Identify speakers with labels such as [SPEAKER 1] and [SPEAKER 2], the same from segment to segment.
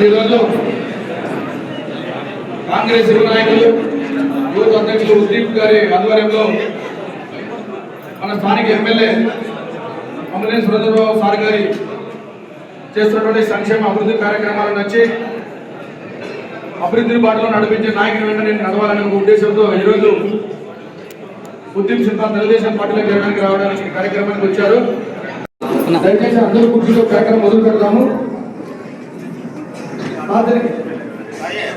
[SPEAKER 1] ఈరోజు కాంగ్రెస్ యువ నాయకులు యూత్ అధ్యక్షులు ఉద్దీప్ గారి ఆధ్వర్యంలో మన స్థానిక ఎమ్మెల్యే అమరేష్ సురేంద్రబాబు సార్ గారి చేస్తున్నటువంటి సంక్షేమ అభివృద్ధి కార్యక్రమాలను వచ్చి అభివృద్ధిని బాటలో నడిపించే నాయకుని వెంట నేను నడవాలనే ఒక ఉద్దేశంతో ఈరోజు ఉద్దీప్ సింగ్ తెలుగుదేశం పార్టీలో చేరడానికి రావడానికి కార్యక్రమానికి వచ్చారు. దయచేసి అందరూ కూర్చుంటూ కార్యక్రమం మొదలు పెడతాము.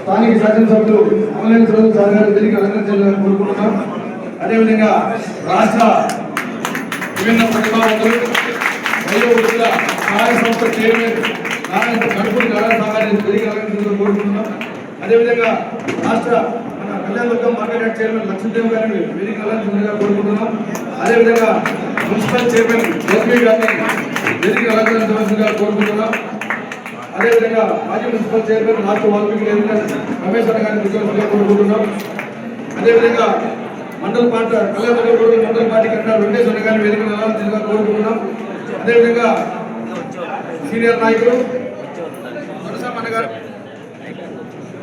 [SPEAKER 1] స్థానిక శాసనసభ్యులు అమరేష్ సురేంద్రబాబు సార్ గారు తిరిగి అలంకరించాలని కోరుకుంటున్నాం. అదేవిధంగా రాష్ట్ర విభిన్న ప్రతిభావంతులు వయోవృద్ధుల సహాయ సంస్థ చైర్మన్ గణపతి నారాయణ తిరిగి అలంకరించాలని కోరుకుంటున్నాం. అదేవిధంగా రాష్ట్ర మన కళ్యాణదుర్గం మార్కెట్ చైర్మన్ లక్ష్మీదేవి గారిని వేదిక అలంకరించాలని కోరుకుంటున్నాం. అదేవిధంగా మున్సిపల్ చైర్మన్ గౌతమి గారిని వేదిక అలంకరించవలసిందిగా కోరుకుంటున్నాం. అదేవిధంగా మాజీ మున్సిపల్ చైర్మన్ రాష్ట్ర వాల్మీకి రమేష్ అన్న గారిని కోరుకుంటున్నాం. అదేవిధంగా మండల పార్టీ కళ్యాణదుర్గం మండల పార్టీ కన్నా వెంకటేశ్వర గారిని వేదిక అలంకరించాలని కోరుకుంటున్నాం. అదేవిధంగా సీనియర్ నాయకులు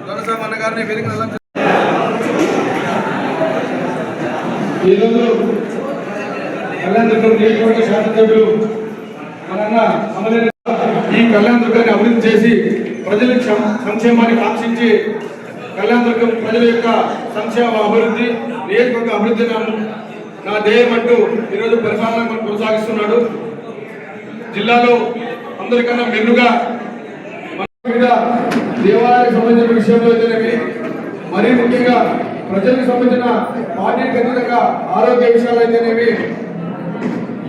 [SPEAKER 1] దొరసామన్న గారిని వేదిక ఈరోజు కళ్యాణదుర్గం నియోజకవర్గ శాసనసభ్యులు మన అమరేష్ ఈ కళ్యాణదుర్గాన్ని అభివృద్ధి చేసి ప్రజల సంక్షేమాన్ని కాంక్షించి కళ్యాణదుర్గం ప్రజల యొక్క సంక్షేమ అభివృద్ధి నియోజకవర్గ అభివృద్ధి నా ధ్యేయం అంటూ ఈరోజు పరిపాలన కొనసాగిస్తున్నాడు. జిల్లాలో అందరికన్నా మెరుగ్గా దేవాలయానికి సంబంధించిన విషయంలో అయితేనేమి, మరీ ముఖ్యంగా ప్రజలకు సంబంధించిన పార్టీకి ఖచ్చితంగా ఆరోగ్య విషయాలు అయితేనేమి,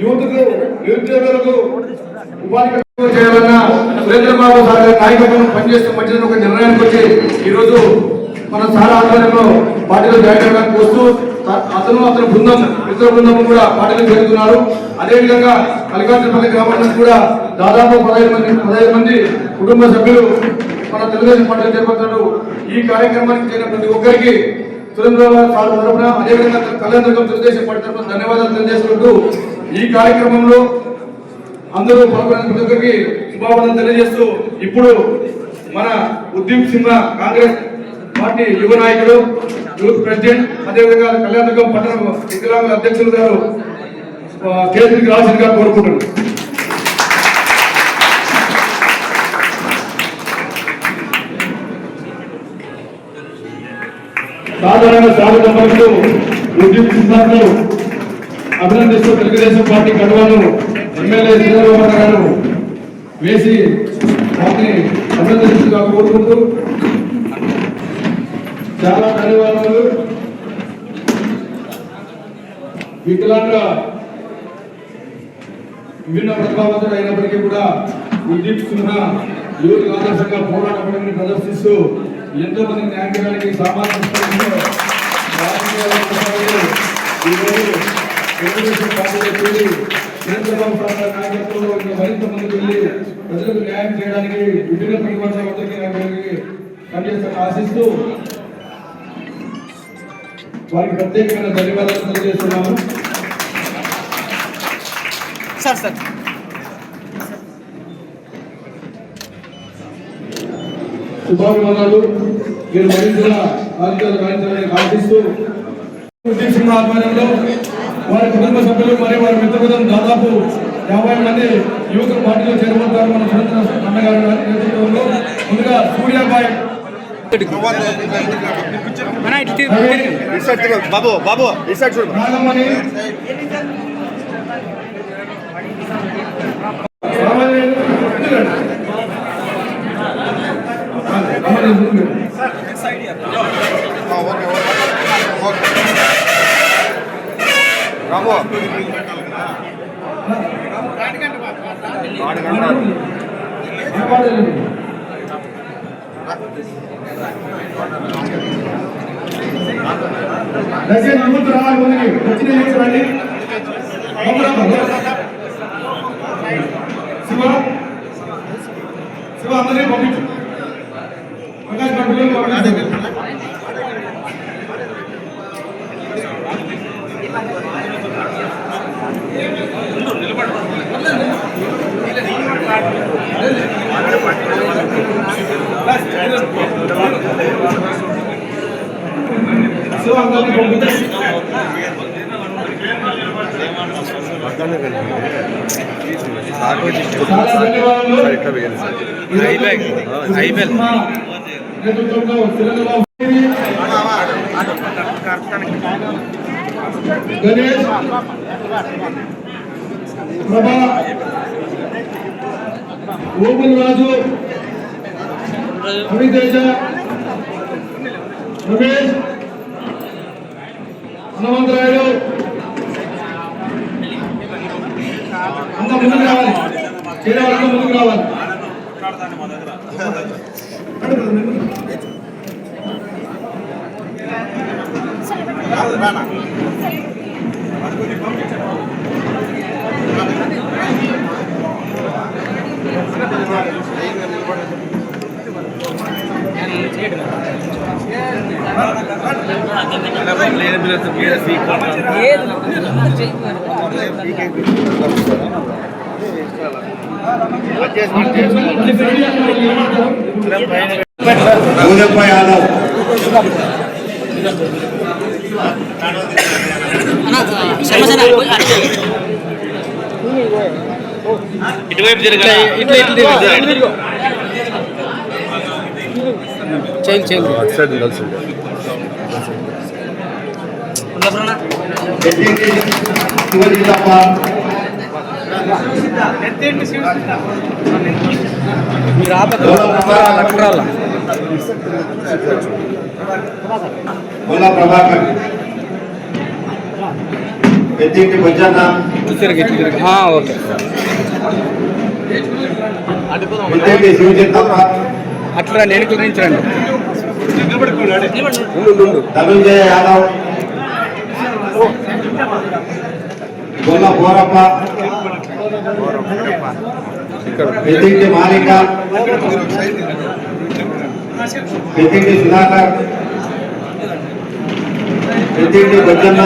[SPEAKER 1] యూత్కు నిరుద్యోగులకు ఉపాధి చేయాలన్నా సురేంద్రబాబు సార్ గారి నాయకత్వం పనిచేస్తూ మధ్యలో ఒక నిర్ణయానికి వచ్చి ఈరోజు మన సార్ ఆధ్వర్యంలో పార్టీలో జాయిన్ అవ్వడానికి వస్తూ అతని బృందం మిత్ర బృందం కూడా పార్టీలో చేరుతున్నారు. అదేవిధంగా కలికాంతపల్లి గ్రామానికి కూడా దాదాపు 15 మంది కుటుంబ సభ్యులు మన తెలుగుదేశం పార్టీలో చేపడుతున్నారు. ఈ కార్యక్రమానికి చేరిన ప్రతి ఒక్కరికి సురేంద్రబాబు సార్ తరఫున, అదేవిధంగా కళ్యాణదుర్గం తెలుగుదేశం పార్టీ తరఫున ధన్యవాదాలు తెలియజేసుకుంటూ ఈ కార్యక్రమంలో అందరూ పాల్గొన్న ప్రతి ఒక్కరికి శుభాకాంక్షలు తెలియజేస్తూ ఇప్పుడు మన ఉద్దీప్ సింగ్ కాంగ్రెస్ పార్టీ యువ నాయకుడు, యూత్ ప్రెసిడెంట్, అదేవిధంగా కళ్యాణదుర్గం పట్టణ వికలాంగుల అధ్యక్షులు గారు కేసీకి రావాల్సిందిగా కోరుకుంటున్నారు. సాధారణ స్వాగతం పలుకుతూ ఉద్దీప్ సింగ్ అభినందిస్తూ తెలుగుదేశం పార్టీ కండువాను ఎమ్మెల్యే చంద్రబాబు గారు వేసి వాటిని అభినందిస్తుగా కోరుకుంటూ చాలా ధన్యవాదాలు. వికలాంగ విభిన్న ప్రతిభావంతుడు అయినప్పటికీ కూడా ఉద్దీప్ సింగ్ యూత్ ఆదర్శంగా పోరాట పడిని ప్రదర్శిస్తూ ఎంతో మంది న్యాయం చేయడానికి సామాజిక తెలుగుదేశం పార్టీలో చేరి చంద్రబాబు సార్ నాయకత్వంలో మరింత మందికి వెళ్ళి ప్రజలకు న్యాయం చేయడానికి విభిన్న ప్రతిపక్షాలకి పనిచేస్తారని ఆశిస్తూ వారికి ప్రత్యేకమైన ధన్యవాదాలు తెలియజేస్తున్నాము. శుభాభివందనాలు. మీరు మరింత బాధ్యతలు వహించాలని ఆశిస్తూ ఉద్దీప్ సింగ్ ఆధ్వర్యంలో వారి కుటుంబ సభ్యులు మరియు వారి మిత్రబృందం దాదాపు 50 మంది యువకుల పార్టీలో చేరబోతారు. మన సురేంద్ర అన్నగారి నేతృత్వంలో ముందుగా సూర్యాబాయ్ నాగమణి, దయచేసి యూత్ రావాలి, ముందుకి వచ్చిన యూత్ రండి. శివ అందరినీ పంపించు. ప్రకాష్ పంపించు. నిలబడి గణేష్ ప్రభా ఓపుల్ రాజు రవితేజ రమేష్ హనుమంతరాయుడు అంత ముందుకు రావాలి చేరేవాళ్ళంతా ముందుకు రావాలి యాదవ్
[SPEAKER 2] ఇటువైపు తిరగాలి
[SPEAKER 1] ప్రభాకర్ పెద్దింటి బొజ్జన్న
[SPEAKER 2] ఓకే
[SPEAKER 1] పెద్దింటి శివచిత్తప్ప
[SPEAKER 2] అట్లా నేను గురించండి
[SPEAKER 1] ధనుంజయ యాదవ్ గొల్ల బోరప్ప పెద్దింటి మాలిక పెద్దింటి సుధాకర్ పెద్దింటి బొజ్జన్న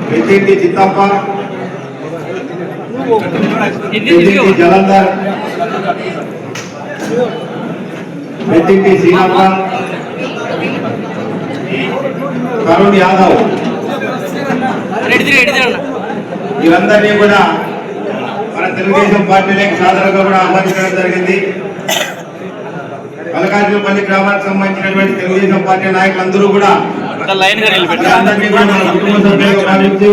[SPEAKER 1] పెద్దింటి చిత్తప్ప పెద్దింటి జలంధర్ పెద్దింటి సీనప్ప కరుణ్ యాదవ్ వీరందరినీ కూడా మన తెలుగుదేశం పార్టీలోకి సాధారణంగా కూడా ఆహ్వానించడం జరిగింది. మల్లికార్జునపల్లి గ్రామానికి సంబంధించినటువంటి తెలుగుదేశం పార్టీ నాయకులందరూ కూడా అందరినీ కూడా మన కుటుంబ సభ్యులుగా భావించి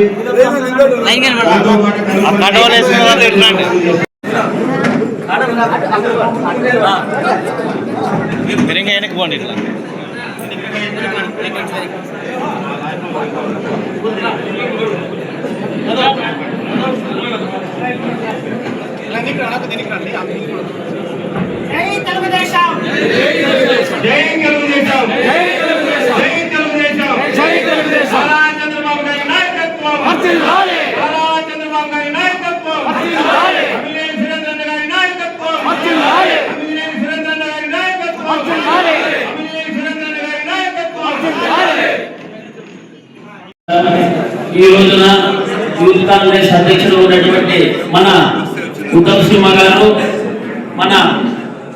[SPEAKER 2] వెనక్కి పోండి ఇట్లా
[SPEAKER 3] జై తెలుగుదేశం
[SPEAKER 1] జై తెలుగుదేశం జై తెలుగుదేశం జై తెలుగుదేశం చంద్రబాబు గారి నాయకత్వం వర్ధిల్లాలి చంద్రబాబు గారి నాయకత్వం వర్ధిల్లాలి అమినేని సురేంద్రన్న గారి నాయకత్వం వర్ధిల్లాలి అమినేని సురేంద్రన్న గారి నాయకత్వం వర్ధిల్లాలి అమినేని సురేంద్రన్న గారి నాయకత్వం వర్ధిల్లాలి.
[SPEAKER 4] ఈ రోజున యూత్ కాంగ్రెస్ అధ్యక్షుడు ఉన్నటువంటి మన ఉత్తమ్ సింహ గారు, మన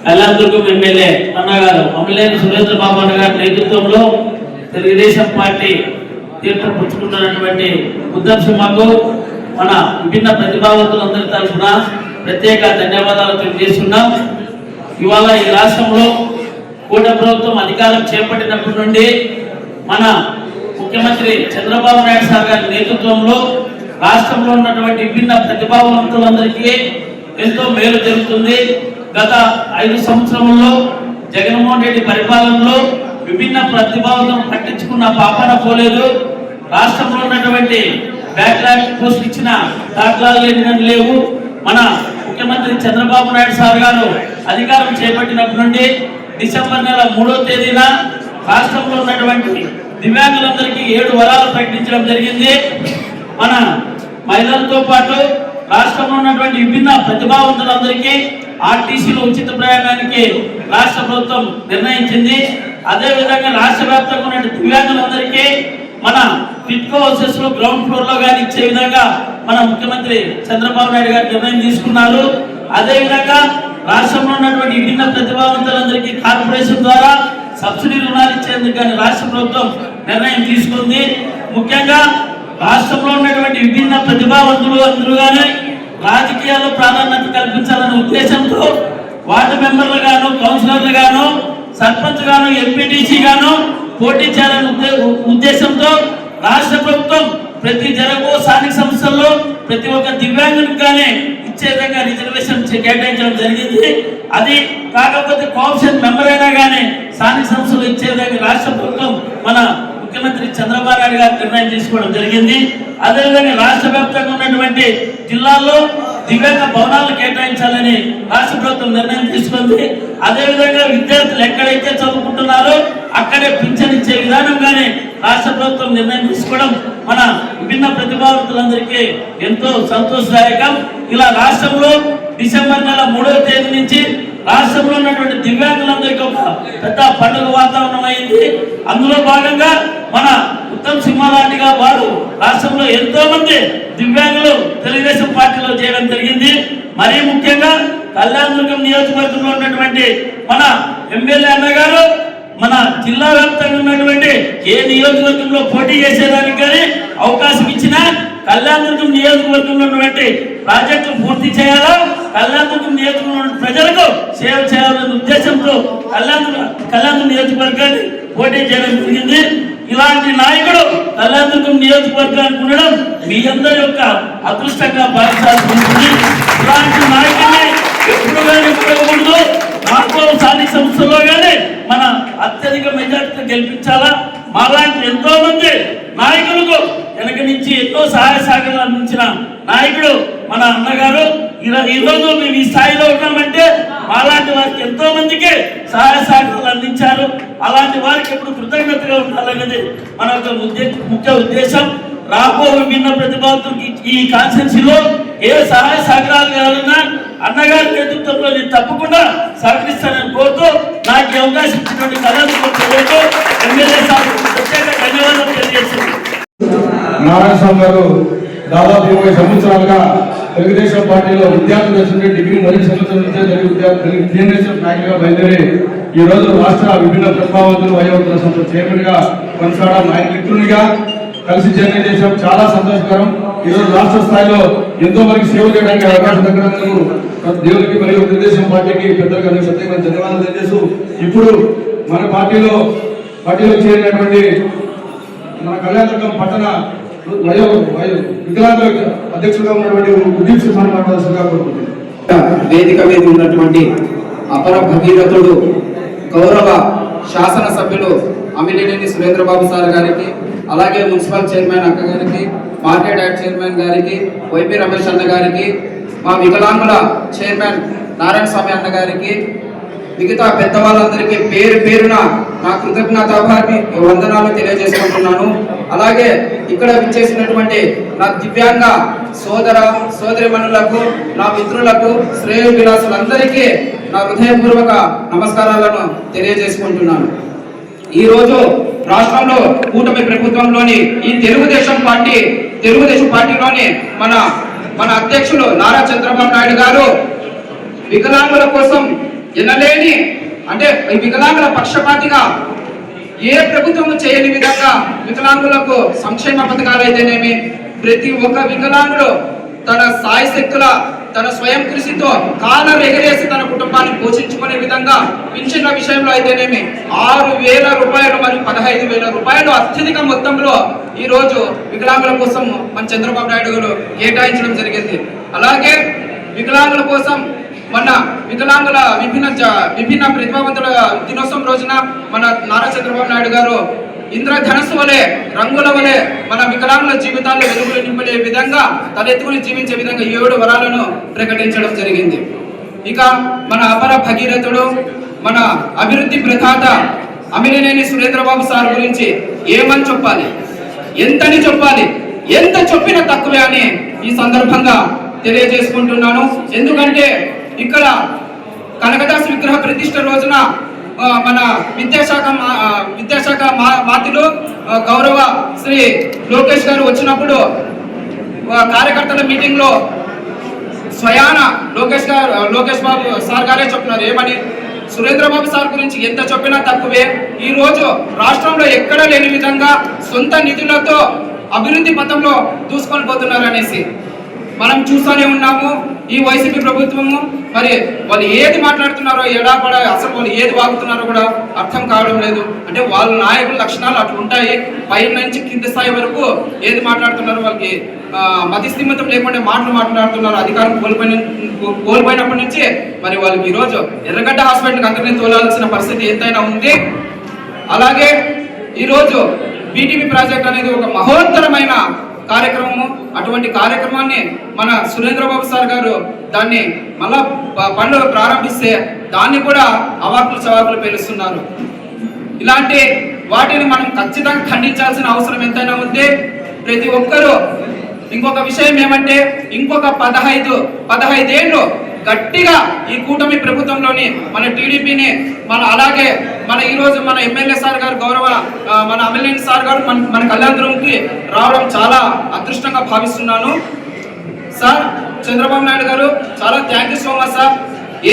[SPEAKER 4] కళ్యాణదుర్గం ఎమ్మెల్యే అన్నగారు అమలేని సురేంద్ర బాబు అన్న గారి నేతృత్వంలో తెలుగుదేశం పార్టీ తీర్థం పుచ్చుకున్నటువంటి ఉత్తమ్ సింహకు మన విభిన్న ప్రతిభావంతులందరి తరఫున ప్రత్యేక ధన్యవాదాలు తెలియజేస్తున్నాం. ఇవాళ ఈ రాష్ట్రంలో కూటమి ప్రభుత్వం అధికారం చేపట్టినప్పటి నుండి మన ముఖ్యమంత్రి చంద్రబాబు నాయుడు సార్ గారి నేతృత్వంలో రాష్ట్రంలో ఉన్నటువంటి విభిన్న ప్రతిభావంతులందరికీ ఎంతో మేలు జరుగుతుంది. గత 5 సంవత్సరంలో జగన్మోహన్ రెడ్డి పరిపాలనలో విభిన్న ప్రతిభావంతులను పట్టించుకున్న పాపన పోలేదు. రాష్ట్రంలో ఉన్నటువంటి బ్యాక్లాగ్ పోస్ట్ ఇచ్చిన దాఖలాలు లేవు. మన ముఖ్యమంత్రి చంద్రబాబు నాయుడు సార్ గారు అధికారం చేపట్టినప్పటి నుండి డిసెంబర్ నెల 3వ తేదీన రాష్ట్రంలో ఉన్నటువంటి దివ్యాంగులందరికీ 7 వరాలు ప్రకటించడం జరిగింది. మన మహిళలతో పాటు రాష్ట్రంలో ఉన్నటువంటి విభిన్న ప్రతిభావంతులందరికీ ఆర్టీసీలో ఉచిత ప్రయాణానికి రాష్ట్ర ప్రభుత్వం నిర్ణయించింది. అదేవిధంగా రాష్ట్ర వ్యాప్తంగా ఉన్న దివ్యాంగులందరికీ మన టిట్కో హౌసెస్ లో గ్రౌండ్ ఫ్లోర్ లో కానీ ఇచ్చే విధంగా మన ముఖ్యమంత్రి చంద్రబాబు నాయుడు గారు నిర్ణయం తీసుకున్నారు. అదేవిధంగా రాష్ట్రంలో ఉన్నటువంటి విభిన్న ప్రతిభావంతులందరికీ కార్పొరేషన్ ద్వారా సబ్సిడీ రుణాలు ఇచ్చేందుకు కానీ రాష్ట్ర ప్రభుత్వం నిర్ణయం తీసుకుంది. ముఖ్యంగా రాష్ట్రంలో ఉన్నటువంటి విభిన్న ప్రతిభావంతులు అందరూ కానీ రాజకీయాల్లో ప్రాధాన్యత కల్పించాలనే ఉద్దేశంతో వార్డు మెంబర్లు గాను, కౌన్సిలర్లు గాను, సర్పంచ్ గాను, ఎంపీటీసీ గాను పోటీ చేయాలనే ఉద్దేశంతో రాష్ట్ర ప్రభుత్వం ప్రతి జరగో స్థానిక సంస్థల్లో ప్రతి ఒక్క దివ్యాంగునికి కానీ ఇచ్చే విధంగా రిజర్వేషన్ కేటాయించడం జరిగింది. అది కాకపోతే కోఆప్షన్ మెంబర్ అయినా కానీ స్థానిక సంస్థలు ఇచ్చే విధంగా రాష్ట్ర ప్రభుత్వం మన ముఖ్యమంత్రి చంద్రబాబు నాయుడు గారు నిర్ణయం తీసుకోవడం జరిగింది. అదేవిధంగా రాష్ట్ర వ్యాప్తంగా ఉన్నటువంటి జిల్లాల్లో దివ్యాంగ భవనాలు కేటాయించాలని రాష్ట్ర ప్రభుత్వం నిర్ణయం తీసుకుంది. అదేవిధంగా విద్యార్థులు ఎక్కడైతే చదువుకుంటున్నారో అక్కడే పింఛన్ ఇచ్చే విధానంగానే రాష్ట్ర ప్రభుత్వం నిర్ణయం తీసుకోవడం మన విభిన్న ప్రతిభావంతులందరికీ ఎంతో సంతోషదాయకం. ఇలా రాష్ట్రంలో డిసెంబర్ నెల 3వ తేదీ నుంచి రాష్ట్రంలో ఉన్నటువంటి దివ్యాంగులందరికీ ఒక పెద్ద పండుగ వాతావరణం అయింది. అందులో భాగంగా మన ఉత్తమ్ సింహారెడ్డి గారు వారు రాష్ట్రంలో ఎంతో మంది దివ్యాంగులు తెలుగుదేశం పార్టీలో చేయడం జరిగింది. మరీ ముఖ్యంగా కళ్యాణదుర్గం నియోజకవర్గంలో ఉన్నటువంటి మన ఎమ్మెల్యే అన్నగారు మన జిల్లా వ్యాప్తంగా ఉన్నటువంటి ఏ నియోజకవర్గంలో పోటీ చేసేదానికి కానీ అవకాశం ఇచ్చినా కళ్యాణదుర్గం నియోజకవర్గంలో ఉన్నటువంటి ప్రాజెక్టులు పూర్తి చేయాలా, కళ్యాణదుర్గం నియోజకవర్గం ప్రజలకు సేవ చేయాలనే ఉద్దేశంతో కళ్యాణదుర్గం నియోజకవర్గాన్ని పోటీ చేయడం జరిగింది. ఇలాంటి నాయకుడు కళ్యాణదుర్గం నియోజకవర్గానికి ఉండడం మీ అందరి యొక్క అదృష్టంగా భావించాల్సి ఉంటుంది. ఇలాంటి నాయకుడిని ఎప్పుడు కానీ ఉపయోగకూడదు. రాష్ట్ర స్థానిక సంస్థల్లో కానీ మన అత్యధిక మెజార్టీతో గెలిపించాలా. మాలాంటి ఎంతో మంది నాయకులకు వెనక నుంచి ఎన్నో సహాయ సహకారాలు అందించిన నాయకుడు మన అన్నగారు. ఈరోజు మేము ఈ స్థాయిలో ఉన్నామంటే మాలాంటి వారికి ఎంతో మందికి సహాయ సహకారాలు అందించారు. అలాంటి వారికి ఎప్పుడు కృతజ్ఞతగా ఉండాలనేది మన యొక్క ముఖ్య ఉద్దేశం. రాబో విభిన్న ప్రతిభావంతులకి ఈ కాన్స్టిట్యూన్సీలో ఏ సహాయ సహకారాలు కావాలన్నా అన్నగారి నేతృత్వంలో నేను తప్పకుండా సహకరిస్తానని కోరుతూ నాకు ఈ అవకాశం ఇచ్చినటువంటి కళాశాలకు ఎమ్మెల్యే సార్ ప్రత్యేక ధన్యవాదాలు తెలియజేస్తున్నాను.
[SPEAKER 1] నారాయణ స్వామి గారు దాదాపు 20 సంవత్సరాలుగా తెలుగుదేశం పార్టీలో విద్యార్థి దశ నుండి డిగ్రీ మొదటి సంవత్సరం నుంచే జనరేషన్ నాయకులుగా బయలుదేరి ఈ రోజు రాష్ట్ర విభిన్న ప్రతిభావంతులు వయోవృద్ధుల సంస్థ చైర్మన్ గా కొనసాగడం, ఆయన మిత్రునిగా కలిసి జర్నీ చేసాం. చాలా సంతోషకరం. ఈ రోజు రాష్ట్ర స్థాయిలో ఎంతో మందికి సేవ చేయడానికి అవకాశం దక్కడందుకు దేవుడికి మరియు తెలుగుదేశం పార్టీకి పెద్దలకు ప్రత్యేకమైన ధన్యవాదాలు తెలియజేస్తూ ఇప్పుడు మన పార్టీలో చేరినటువంటి మన కళ్యాణదుర్గం పట్టణ వికలాంగుల అధ్యక్షులుగా ఉన్నటువంటి ఉదీప్ సింహాన్ని మాట్లాడాల్సిందిగా కోరుకుంటున్నాను.
[SPEAKER 3] వేదిక మీద ఉన్నటువంటి అపర భగీరథుడు గౌరవ శాసనసభ్యులు అమిలినేని సురేంద్రబాబు సార్ గారికి, అలాగే మున్సిపల్ చైర్మన్ అక్క గారికి, మార్కెట్ యాక్ట్ చైర్మన్ గారికి, వైపీ రమేష్ అన్న గారికి, మా వికలాంగుల చైర్మన్ నారాయణ స్వామి అన్న గారికి, మిగతా పెద్దవాళ్ళందరికీ పేరు పేరున నా కృతజ్ఞతాభావి వందనాలు తెలియజేసుకుంటున్నాను. అలాగే ఇక్కడ విచ్చేసినటువంటి నా దివ్యాంగ సోదరిమణులకు, నా మిత్రులకు, శ్రేయోభిలాసులందరికీ నా హృదయపూర్వక నమస్కారాలను తెలియజేసుకుంటున్నాను. ఈరోజు రాష్ట్రంలో కూటమి ప్రభుత్వంలోని ఈ తెలుగుదేశం పార్టీలోని మన అధ్యక్షులు నారా చంద్రబాబు నాయుడు గారు వికలాంగుల కోసం ఎనలేని, అంటే వికలాంగుల పక్షపాతిగా ఏ ప్రభుత్వం చేయని విధంగా వికలాంగులకు సంక్షేమ పథకాలు అయితేనేమి, ప్రతి ఒక్క వికలాంగుడు తన సాయి శక్తుల తన స్వయం కృషితో కాలం ఎగరేసి తన కుటుంబాన్ని పోషించుకునే విధంగా పింఛన్ల విషయంలో అయితేనేమి 6,000 రూపాయలు మరియు 15,000 రూపాయలు అత్యధిక మొత్తంలో ఈ రోజు వికలాంగుల కోసం మన చంద్రబాబు నాయుడు గారు కేటాయించడం జరిగింది. అలాగే వికలాంగుల కోసం మన వికలాంగుల విభిన్న ప్రతిభావంతుల దినోత్సవం రోజున మన నారా చంద్రబాబు నాయుడు గారు ఇంద్రధనస్సు వలె, రంగుల వలె మన వికలాంగుల జీవితాల్లో వెలుగులు నింపే విధంగా తలెత్తుకుని జీవించే విధంగా 7 వరాలను ప్రకటించడం జరిగింది. ఇక మన అపర భగీరథుడు, మన అభివృద్ధి ప్రదాత అమిలినేని సురేంద్రబాబు సార్ గురించి ఏమని చెప్పాలి, ఎంతని చెప్పాలి, ఎంత చెప్పినా తక్కువే అని ఈ సందర్భంగా తెలియజేసుకుంటున్నాను. ఎందుకంటే ఇక్కడ కనకదాస్ విగ్రహ ప్రతిష్ఠ రోజున మన విద్యాశాఖ మాతిలో గౌరవ శ్రీ లోకేష్ గారు వచ్చినప్పుడు కార్యకర్తల మీటింగ్ లో స్వయాన లోకేష్ బాబు సార్ గారే చెప్తున్నారు ఏమని, సురేంద్రబాబు సార్ గురించి ఎంత చెప్పినా తక్కువే. ఈ రోజు రాష్ట్రంలో ఎక్కడ లేని విధంగా సొంత నిధులతో అభివృద్ధి పథంలో దూసుకొని పోతున్నారు అనేసి మనం చూస్తూనే ఉన్నాము. ఈ వైసీపీ ప్రభుత్వము మరి వాళ్ళు ఏది మాట్లాడుతున్నారో ఎడాపడ అసలు వాళ్ళు ఏది వాగుతున్నారో కూడా అర్థం కావడం లేదు. అంటే వాళ్ళ నాయకుల లక్షణాలు అట్లా ఉంటాయి. పై నుంచి కింద స్థాయి వరకు ఏది మాట్లాడుతున్నారో వాళ్ళకి మతిస్థిమితం లేకుండా మాట్లాడుతున్నారు. అధికారం కోల్పోయినప్పటి నుంచి మరి వాళ్ళకి ఈరోజు ఎర్రగడ్డ హాస్పిటల్కి అందరినీ తోలాల్సిన పరిస్థితి ఎంతైనా ఉంది. అలాగే ఈరోజు బీటీపీ ప్రాజెక్ట్ అనేది ఒక మహోత్తరమైన కార్యక్రమము. అటువంటి కార్యక్రమాన్ని మన సురేంద్రబాబు సార్ గారు దాన్ని మళ్ళా పనులు ప్రారంభిస్తే దాన్ని కూడా అవాకులు చవాకులు పేలుస్తున్నారు. ఇలాంటి వాటిని మనం ఖచ్చితంగా ఖండించాల్సిన అవసరం ఎంతైనా ఉంది. ప్రతి ఒక్కరూ ఇంకొక విషయం ఏమంటే ఇంకొక 15 ఏళ్ళు గట్టిగా ఈ కూటమి ప్రభుత్వంలోని మన టీడీపీని అలాగే మన ఈరోజు మన ఎమ్మెల్యే సార్ గారు మన ఎమ్మెల్యే సార్ గారు మన కళ్యాణదుర్గంకి రావడం చాలా అదృష్టంగా భావిస్తున్నాను. సార్ చంద్రబాబు నాయుడు గారు చాలా thank you so much sir.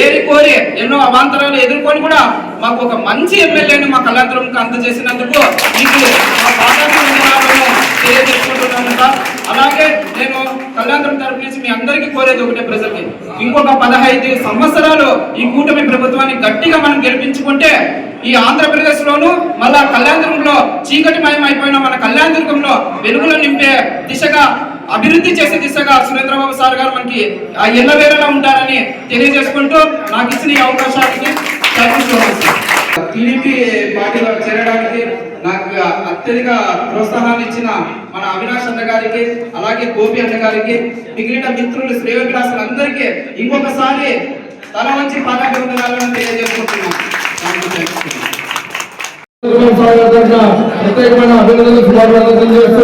[SPEAKER 3] ఏరి కోరి ఎన్నో అవాంతరాలు ఎదుర్కొని కూడా మాకు ఒక మంచి ఎమ్మెల్యేని మా కళ్యాణదుర్గంకి అందజేసినందుకు మీకు మా పాదాభివందనాలను తెలియజేసుకుంటున్నాను సార్. అలాగే నేను కళ్యాణదుర్గం తరపు నుంచి మీ అందరికీ కోరేది ఒకటే, ప్రజలకి ఇంకొక 15 సంవత్సరాలు ఈ కూటమి ప్రభుత్వాన్ని గట్టిగా మనం గెలిపించుకుంటే ఈ ఆంధ్రప్రదేశ్ లోను మళ్ళా కళ్యాణదుర్గంలో చీకటిమయం అయిపోయిన మన కళ్యాణదుర్గంలో వెలుగులు నింపే దిశగా అభివృద్ధి చేసే దిశగా సురేంద్రబాబు సార్ గారు మనకి ఎల్లవేళలా ఉంటారని తెలియజేసుకుంటూ నాకు ఇచ్చిన ఈ అవకాశానికి టీడీపీ పార్టీలో చేరడానికి నాకు అత్యధిక ప్రోత్సాహాన్ని ఇచ్చిన మన అవినాష్ అన్న గారికి, అలాగే గోపి అన్న గారికి, మిగిలిన మిత్రులు శ్రేయోభిలాసులందరికీ ఇంకొకసారి తల వంచి పాదాభివందనాలను తెలియజేసుకుంటున్నాను.
[SPEAKER 1] ప్రత్యేకమైన అభినందనలు శుభాకాంక్షలు చేస్తూ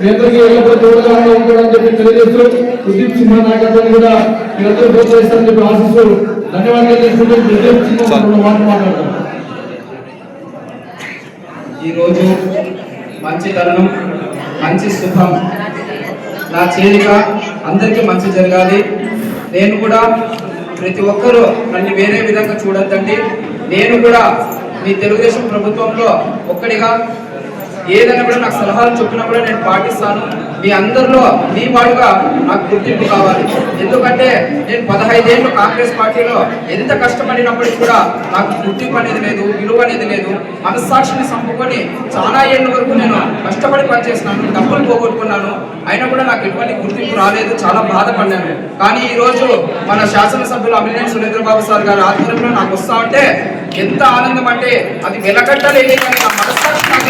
[SPEAKER 1] మీ అందరికీ ఎల్లప్పుడూ తోడుగా ఉంటాడని చెప్పి తెలియజేస్తూ సుదీప్ సింహ నాయకత్వాన్ని కూడా మీరందరూ ప్రోత్సహిస్తారని చెప్పి ఆశిస్తూ ధన్యవాదాలు చేసుకుంటూ సుదీప్ సింహ మాట్లాడతారు.
[SPEAKER 3] ఈరోజు మంచి తరుణం, మంచి శుభం. నా చేరిక అందరికీ మంచి జరగాలి. నేను కూడా ప్రతి ఒక్కరూ నన్ను వేరే విధంగా చూడొద్దండి. నేను కూడా మీ తెలుగుదేశం ప్రభుత్వంలో ఒక్కడిగా ఏదైనా కూడా నాకు సలహాలు చెప్పినా కూడా నేను పాటిస్తాను. మీ అందరిలో మీ వాడుగా నాకు గుర్తింపు కావాలి. ఎందుకంటే నేను 15 ఏళ్ళు కాంగ్రెస్ పార్టీలో ఎంత కష్టపడినప్పటికీ కూడా నాకు గుర్తింపు అనేది లేదు, విలువ అనేది లేదు. మనస్సాక్షిని చంపుకొని చాలా ఏళ్ళ వరకు నేను కష్టపడి పనిచేస్తున్నాను, డబ్బులు పోగొట్టుకున్నాను. అయినా కూడా నాకు ఎటువంటి గుర్తింపు రాలేదు, చాలా బాధపడ్డాను. కానీ ఈరోజు మన శాసనసభ్యులు అమినేని సురేంద్రబాబు సార్ గారి ఆధ్వర్యంలో నాకు వస్తా ఉంటే ఎంత ఆనందం అంటే అది వెలకట్టలేని కానీ నా మనస్సాక్షి నాకు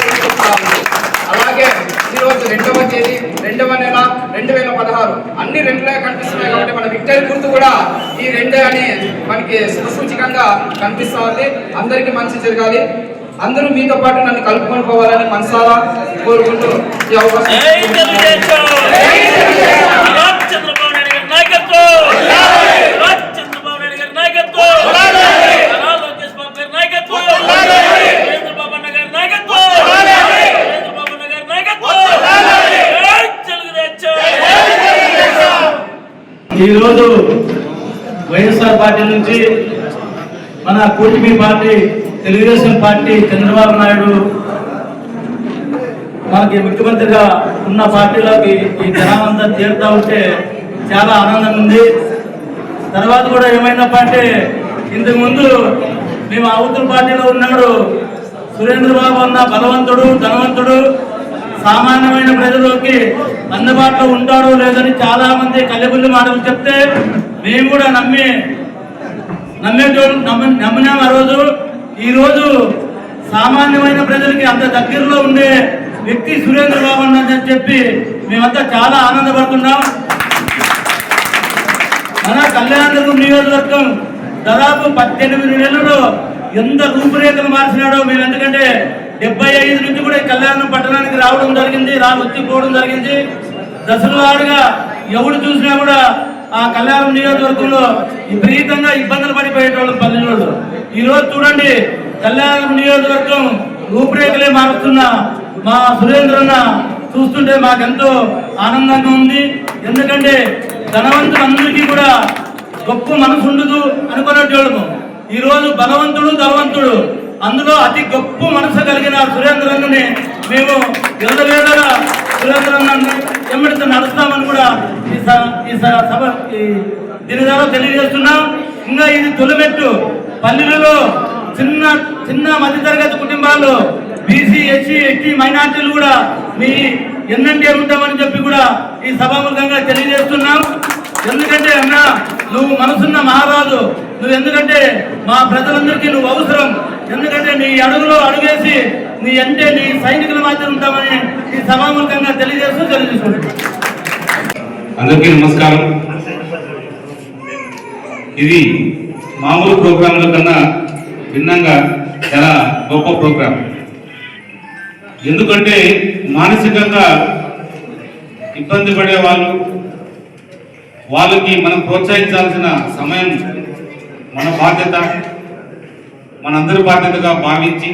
[SPEAKER 3] అలాగే ఈరోజు 2వ తేదీ 2వ నెల 2016 అన్ని 2లే కనిపిస్తున్నాయి కాబట్టి మన విక్టరీ గుర్తు కూడా ఈ 2 అని మనకి సూచికంగా కనిపిస్తా ఉంది. అందరికీ మంచి జరగాలి. అందరూ మీతో పాటు నన్ను కలుపుకొని పోవాలని మనసారా కోరుకుంటూ ఈ అవకాశం
[SPEAKER 5] ఈరోజు వైఎస్ఆర్ పార్టీ నుంచి మన కూటమి పార్టీ తెలుగుదేశం పార్టీ చంద్రబాబు నాయుడు మనకి ముఖ్యమంత్రిగా ఉన్న పార్టీలోకి ఈ జనాలంతా చేరుతూ ఉంటే చాలా ఆనందంగా ఉంది. తర్వాత కూడా ఏమైందంటే ఇంతకుముందు మేము అవతల పార్టీలో ఉన్నాడు సురేంద్రబాబు అన్న బలవంతుడు, ధనవంతుడు, సామాన్యమైన ప్రజలకి అందుబాటులో ఉంటాడో లేదని చాలా మంది కల్లెబుల్లి మాటలు చెప్తే మేము కూడా నమ్మినాం ఆ రోజు. ఈరోజు సామాన్యమైన ప్రజలకి అంత దగ్గరలో ఉండే వ్యక్తి సురేంద్రబాబు అన్నని చెప్పి మేమంతా చాలా ఆనందపడుతున్నాం. మన కళ్యాణదుర్గం నియోజకవర్గం దాదాపు 18 నెలల్లో ఎంత రూపురేఖలు మార్చినాడో మేము. ఎందుకంటే 75 నుంచి కూడా కళ్యాణం పట్టణానికి రావడం జరిగింది, వచ్చిపోవడం జరిగింది. దశల వారుగా ఎవరు చూసినా కూడా ఆ కళ్యాణం నియోజకవర్గంలో విపరీతంగా ఇబ్బందులు పడిపోయేటోళ్ళు పల్లెల్లో. ఈరోజు చూడండి కళ్యాణం నియోజకవర్గం రూపురేఖలే మారుతున్న మా సురేంద్రన్న చూస్తుంటే మాకెంతో ఆనందంగా ఉంది. ఎందుకంటే ధనవంతులందరికీ కూడా గొప్ప మనసు ఉండదు అనుకునేటోళ్ళము. ఈరోజు బలవంతుడు ధనవంతుడు అందులో అతి గొప్ప మనసు కలిగిన సురేంద్రన్నని మేము ఎల్లవేళలా సురేంద్రన్నని ఎమ్మడితో నడుస్తామని కూడా ఈ సభ దీని ద్వారా తెలియజేస్తున్నాం. ఇంకా ఇది తొలిమెట్టు. పల్లెలలో చిన్న చిన్న మధ్యతరగతి కుటుంబాలు బీసీ ఎస్సీ ఎస్టీ మైనార్టీలు కూడా మీ ఎన్నంటే ఉంటామని చెప్పి కూడా ఈ సభాముఖంగా తెలియజేస్తున్నాం. ఎందుకంటే అన్న నువ్వు మనసున్న మహారాజు, నువ్వు ఎందుకంటే మా ప్రజలందరికీ నువ్వు అవసరం. ఎందుకంటే నీ అడుగులో అడుగేసి నీ అంటే నీ సైనికుల మధ్య ఉంటామని ఈ సభాముఖంగా తెలియజేసుకుంటున్నాం.
[SPEAKER 6] అందరికీ నమస్కారం. ఇది మామూలు ప్రోగ్రాంల కన్నా భిన్నంగా చాలా గొప్ప ప్రోగ్రాం. ఎందుకంటే మానసికంగా ఇబ్బంది పడే వాళ్ళకి మనం ప్రోత్సహించాల్సిన సమయం మన బాధ్యత, మనందరి బాధ్యతగా భావించి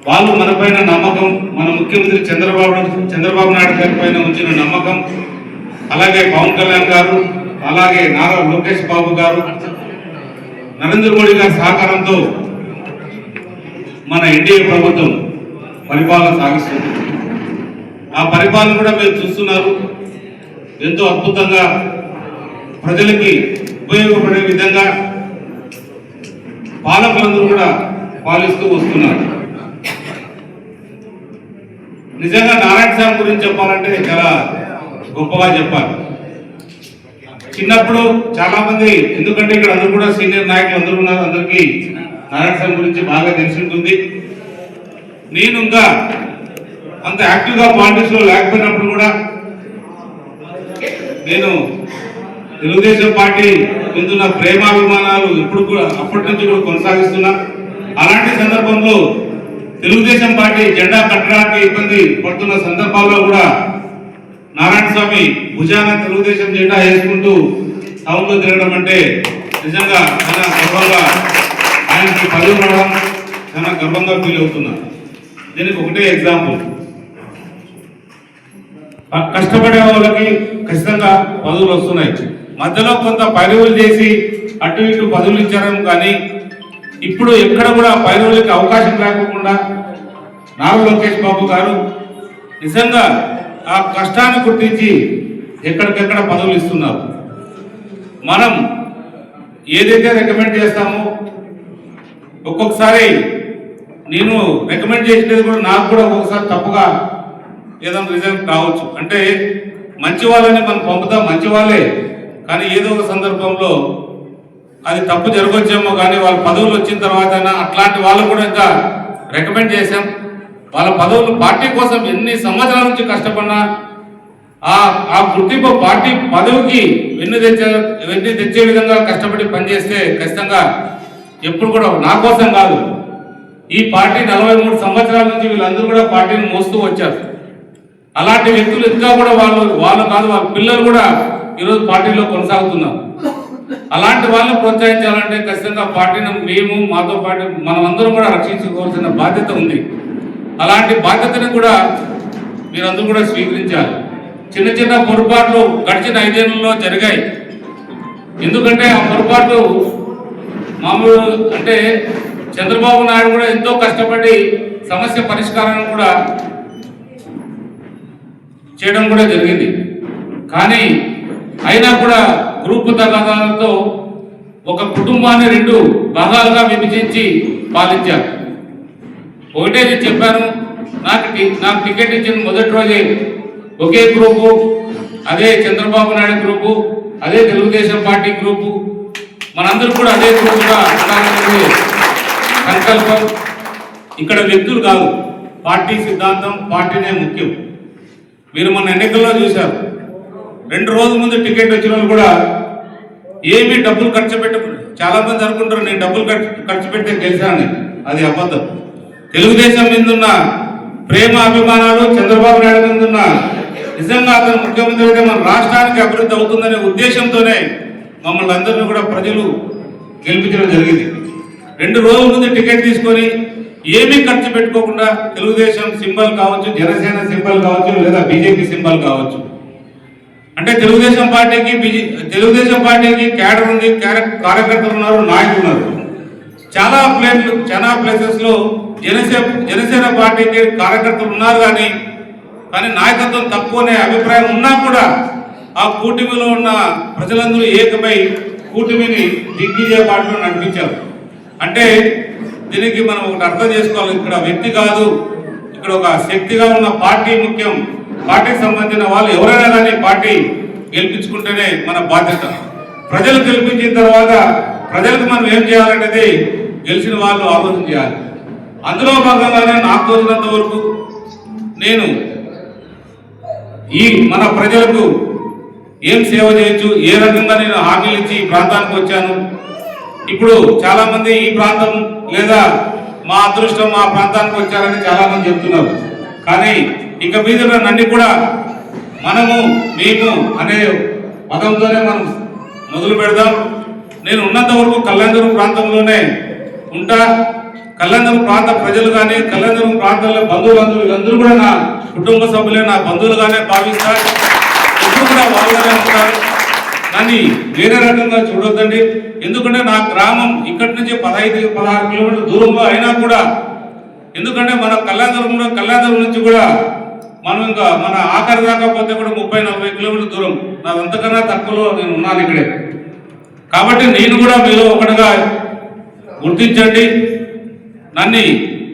[SPEAKER 6] వాళ్ళు మనపైన నమ్మకం, మన ముఖ్యమంత్రి చంద్రబాబు నాయుడు గారి పైన ఉంచిన నమ్మకం, అలాగే పవన్ కళ్యాణ్ గారు, అలాగే నారా లోకేష్ బాబు గారు, నరేంద్ర మోడీ గారి సహకారంతో మన ఎన్డీఏ ప్రభుత్వం పరిపాలన సాగిస్తుంది. ఆ పరిపాలన కూడా మీరు చూస్తున్నారు. ఎంతో అద్భుతంగా ప్రజలకి ఉపయోగపడే విధంగా పాలకులందరూ కూడా పాలిస్తూ వస్తున్నారు. నిజంగా నారాయణ స్వామి గురించి చెప్పాలంటే చాలా గొప్పగా చెప్పాలి. చిన్నప్పుడు చాలా మంది, ఎందుకంటే ఇక్కడ అందరూ కూడా సీనియర్ నాయకులు అందరూ ఉన్నారు, అందరికీ నారాయణ స్వామి గురించి బాగా తెలిసి ఉంటుంది. నేను ఇంకా అంత యాక్టివ్గా పాలిటిక్స్ లో లేకపోయినప్పుడు కూడా నేను తెలుగుదేశం పార్టీ ముందున్న ప్రేమాభిమానాలు ఇప్పుడు కూడా అప్పటి నుంచి కూడా కొనసాగిస్తున్నా. అలాంటి సందర్భంలో తెలుగుదేశం పార్టీ జెండా కట్టడానికి ఇబ్బంది పడుతున్న సందర్భాల్లో కూడా నారాయణ స్వామి భుజాన తెలుగుదేశం జెండా వేసుకుంటూ టౌన్ లో తిరగడం అంటే నిజంగా చాలా గర్వంగా, ఆయనకి పదవి పడడం చాలా గర్వంగా ఫీల్ అవుతున్నా. దీనికి ఒకటే ఎగ్జాంపుల్, కష్టపడే వాళ్ళకి ఖచ్చితంగా పదవులు వస్తున్నాయి. మధ్యలో కొంత పైరవులు చేసి అటు ఇటు పదవులు ఇచ్చారేమో, కానీ ఇప్పుడు ఎక్కడ కూడా పైరవులకి అవకాశం లేకుండా నారా లోకేష్ బాబు గారు నిజంగా ఆ కష్టాన్ని గుర్తించి ఎక్కడికెక్కడ పదవులు ఇస్తున్నారు. మనం ఏదైతే రికమెండ్ చేస్తామో ఒక్కొక్కసారి నేను రికమెండ్ చేసినది కూడా నాకు కూడా ఒక్కొక్కసారి తప్పుగా ఏదైనా రిజల్ట్ రావచ్చు. అంటే మంచి వాళ్ళని మనం పంపుతాం, మంచి వాళ్ళే, కానీ ఏదో ఒక సందర్భంలో అది తప్పు జరగొచ్చేమో. కానీ వాళ్ళ పదవులు వచ్చిన తర్వాత అట్లాంటి వాళ్ళు కూడా ఇంకా రికమెండ్ చేశాం. వాళ్ళ పదవులు పార్టీ కోసం ఎన్ని సంవత్సరాల నుంచి కష్టపడినా ఆ గుర్తింపు పార్టీ పదవికి వెన్ను తెచ్చే విధంగా కష్టపడి పనిచేస్తే ఖచ్చితంగా ఎప్పుడు కూడా నా కోసం కాదు, ఈ పార్టీ 43 సంవత్సరాల నుంచి వీళ్ళందరూ కూడా పార్టీని మోస్తూ వచ్చారు. అలాంటి వ్యక్తులు ఇంకా కూడా వాళ్ళు కాదు, వాళ్ళ పిల్లలు కూడా ఈరోజు పార్టీలో కొనసాగుతున్నారు. అలాంటి వాళ్ళని ప్రోత్సహించాలంటే ఖచ్చితంగా పార్టీని మేము, మాతో పాటు మనమందరం కూడా రక్షించుకోవాల్సిన బాధ్యత ఉంది. అలాంటి బాధ్యతను కూడా మీరందరూ కూడా స్వీకరించాలి. చిన్న చిన్న పొరపాట్లు గడిచిన 5 ఏళ్లలో జరిగాయి. ఎందుకంటే ఆ పొరపాట్లు మామూలు అంటే చంద్రబాబు నాయుడు కూడా ఎంతో కష్టపడి సమస్య పరిష్కారాన్ని కూడా చేయడం కూడా జరిగింది. కానీ అయినా కూడా గ్రూప్ తగాదాలతో ఒక కుటుంబాన్ని 2 భాగాలుగా విభజించి పాలించారు. ఒకటే చెప్పాను, నాకు టికెట్ ఇచ్చిన మొదటి రోజే ఒకే గ్రూపు, అదే చంద్రబాబు నాయుడు గ్రూపు, అదే తెలుగుదేశం పార్టీ గ్రూపు, మనందరూ కూడా అదే గ్రూపుగా ఉండాలనేది సంకల్పం. ఇక్కడ వ్యక్తులు కాదు, పార్టీ సిద్ధాంతం, పార్టీనే ముఖ్యం. మీరు మన ఎన్నికల్లో చూశారు, 2 రోజుల ముందు టికెట్ వచ్చిన వాళ్ళు కూడా ఏమీ డబ్బులు ఖర్చు పెట్టకుండా, చాలా మంది అనుకుంటారు నేను డబ్బులు ఖర్చు పెడితే గెలిచానని, అది అబద్ధం. తెలుగుదేశం మీదున్న ప్రేమ అభిమానాలు, చంద్రబాబు నాయుడు మీదున్న నిజంగా అతను ముఖ్యమంత్రి అయితే మన రాష్ట్రానికి అభివృద్ధి అవుతుందనే ఉద్దేశంతోనే మమ్మల్ని అందరినీ కూడా ప్రజలు గెలిపించడం జరిగింది. 2 రోజుల ముందు టికెట్ తీసుకొని ఏమీ ఖర్చు పెట్టుకోకుండా తెలుగుదేశం సింబల్ కావచ్చు, జనసేన సింబల్ కావచ్చు, లేదా బీజేపీ సింబల్ కావచ్చు, అంటే తెలుగుదేశం పార్టీకి క్యాడర్ ఉంది, కార్యకర్తలు ఉన్నారు, నాయకులు ఉన్నారు. చాలా ప్లేసెస్ లో జనసేన పార్టీకి కార్యకర్తలు ఉన్నారు కానీ నాయకత్వం తక్కువనే అభిప్రాయం ఉన్నా కూడా ఆ కూటమిలో ఉన్న ప్రజలందరూ ఏకమై కూటమిని దిగ్విజయ పాటలో నడిపించారు. అంటే దీనికి మనం ఒకటి అర్థం చేసుకోవాలి, ఇక్కడ వ్యక్తి కాదు, ఇక్కడ ఒక శక్తిగా ఉన్న పార్టీ ముఖ్యం. పార్టీకి సంబంధించిన వాళ్ళు ఎవరైనా కానీ పార్టీ గెలిపించుకుంటేనే మన బాధ్యత. ప్రజలు గెలిపించిన తర్వాత ప్రజలకు మనం ఏం చేయాలనేది గెలిచిన వాళ్ళు ఆలోచన చేయాలి. అందులో భాగంగానే నాకు తోచినంత వరకు నేను ఈ మన ప్రజలకు ఏం సేవ చేయొచ్చు, ఏ రకంగా నేను హామీలు ఇచ్చి ఈ ప్రాంతానికి వచ్చాను. ఇప్పుడు చాలా మంది ఈ ప్రాంతం లేదా మా అదృష్టం మా ప్రాంతానికి వచ్చారని చాలా మంది చెప్తున్నారు. కానీ ఇక మీద నన్ను కూడా మనము మేము అనే పదంతోనే మనం మొదలు పెడదాం. నేను ఉన్నంత వరకు కళ్యాణదుర్గం ప్రాంతంలోనే ఉంటా. కళ్యాణదుర్గం ప్రాంత ప్రజలు కానీ కళ్యాణదుర్గం ప్రాంతంలో బంధువులందరూ అందరూ కూడా నా కుటుంబ సభ్యులే, నా బంధువులుగానే భావిస్తారు. ఇప్పుడు కూడా వాళ్ళనే ఉంటారు. కానీ వేరే రకంగా చూడొద్దండి. ఎందుకంటే నా గ్రామం ఇక్కడి నుంచి 15-16 కిలోమీటర్ల దూరంలో అయినా కూడా, ఎందుకంటే మన కళ్యాణదుర్గం నుంచి కూడా మనం ఇంకా మన ఆఖరి దాకా పోతే కూడా 30-40 కిలోమీటర్ల దూరం. నాదంతకన్నా తక్కువలో నేను ఉన్నాను ఇక్కడే. కాబట్టి నేను కూడా మీలో ఒకటిగా గుర్తించండి, నన్ను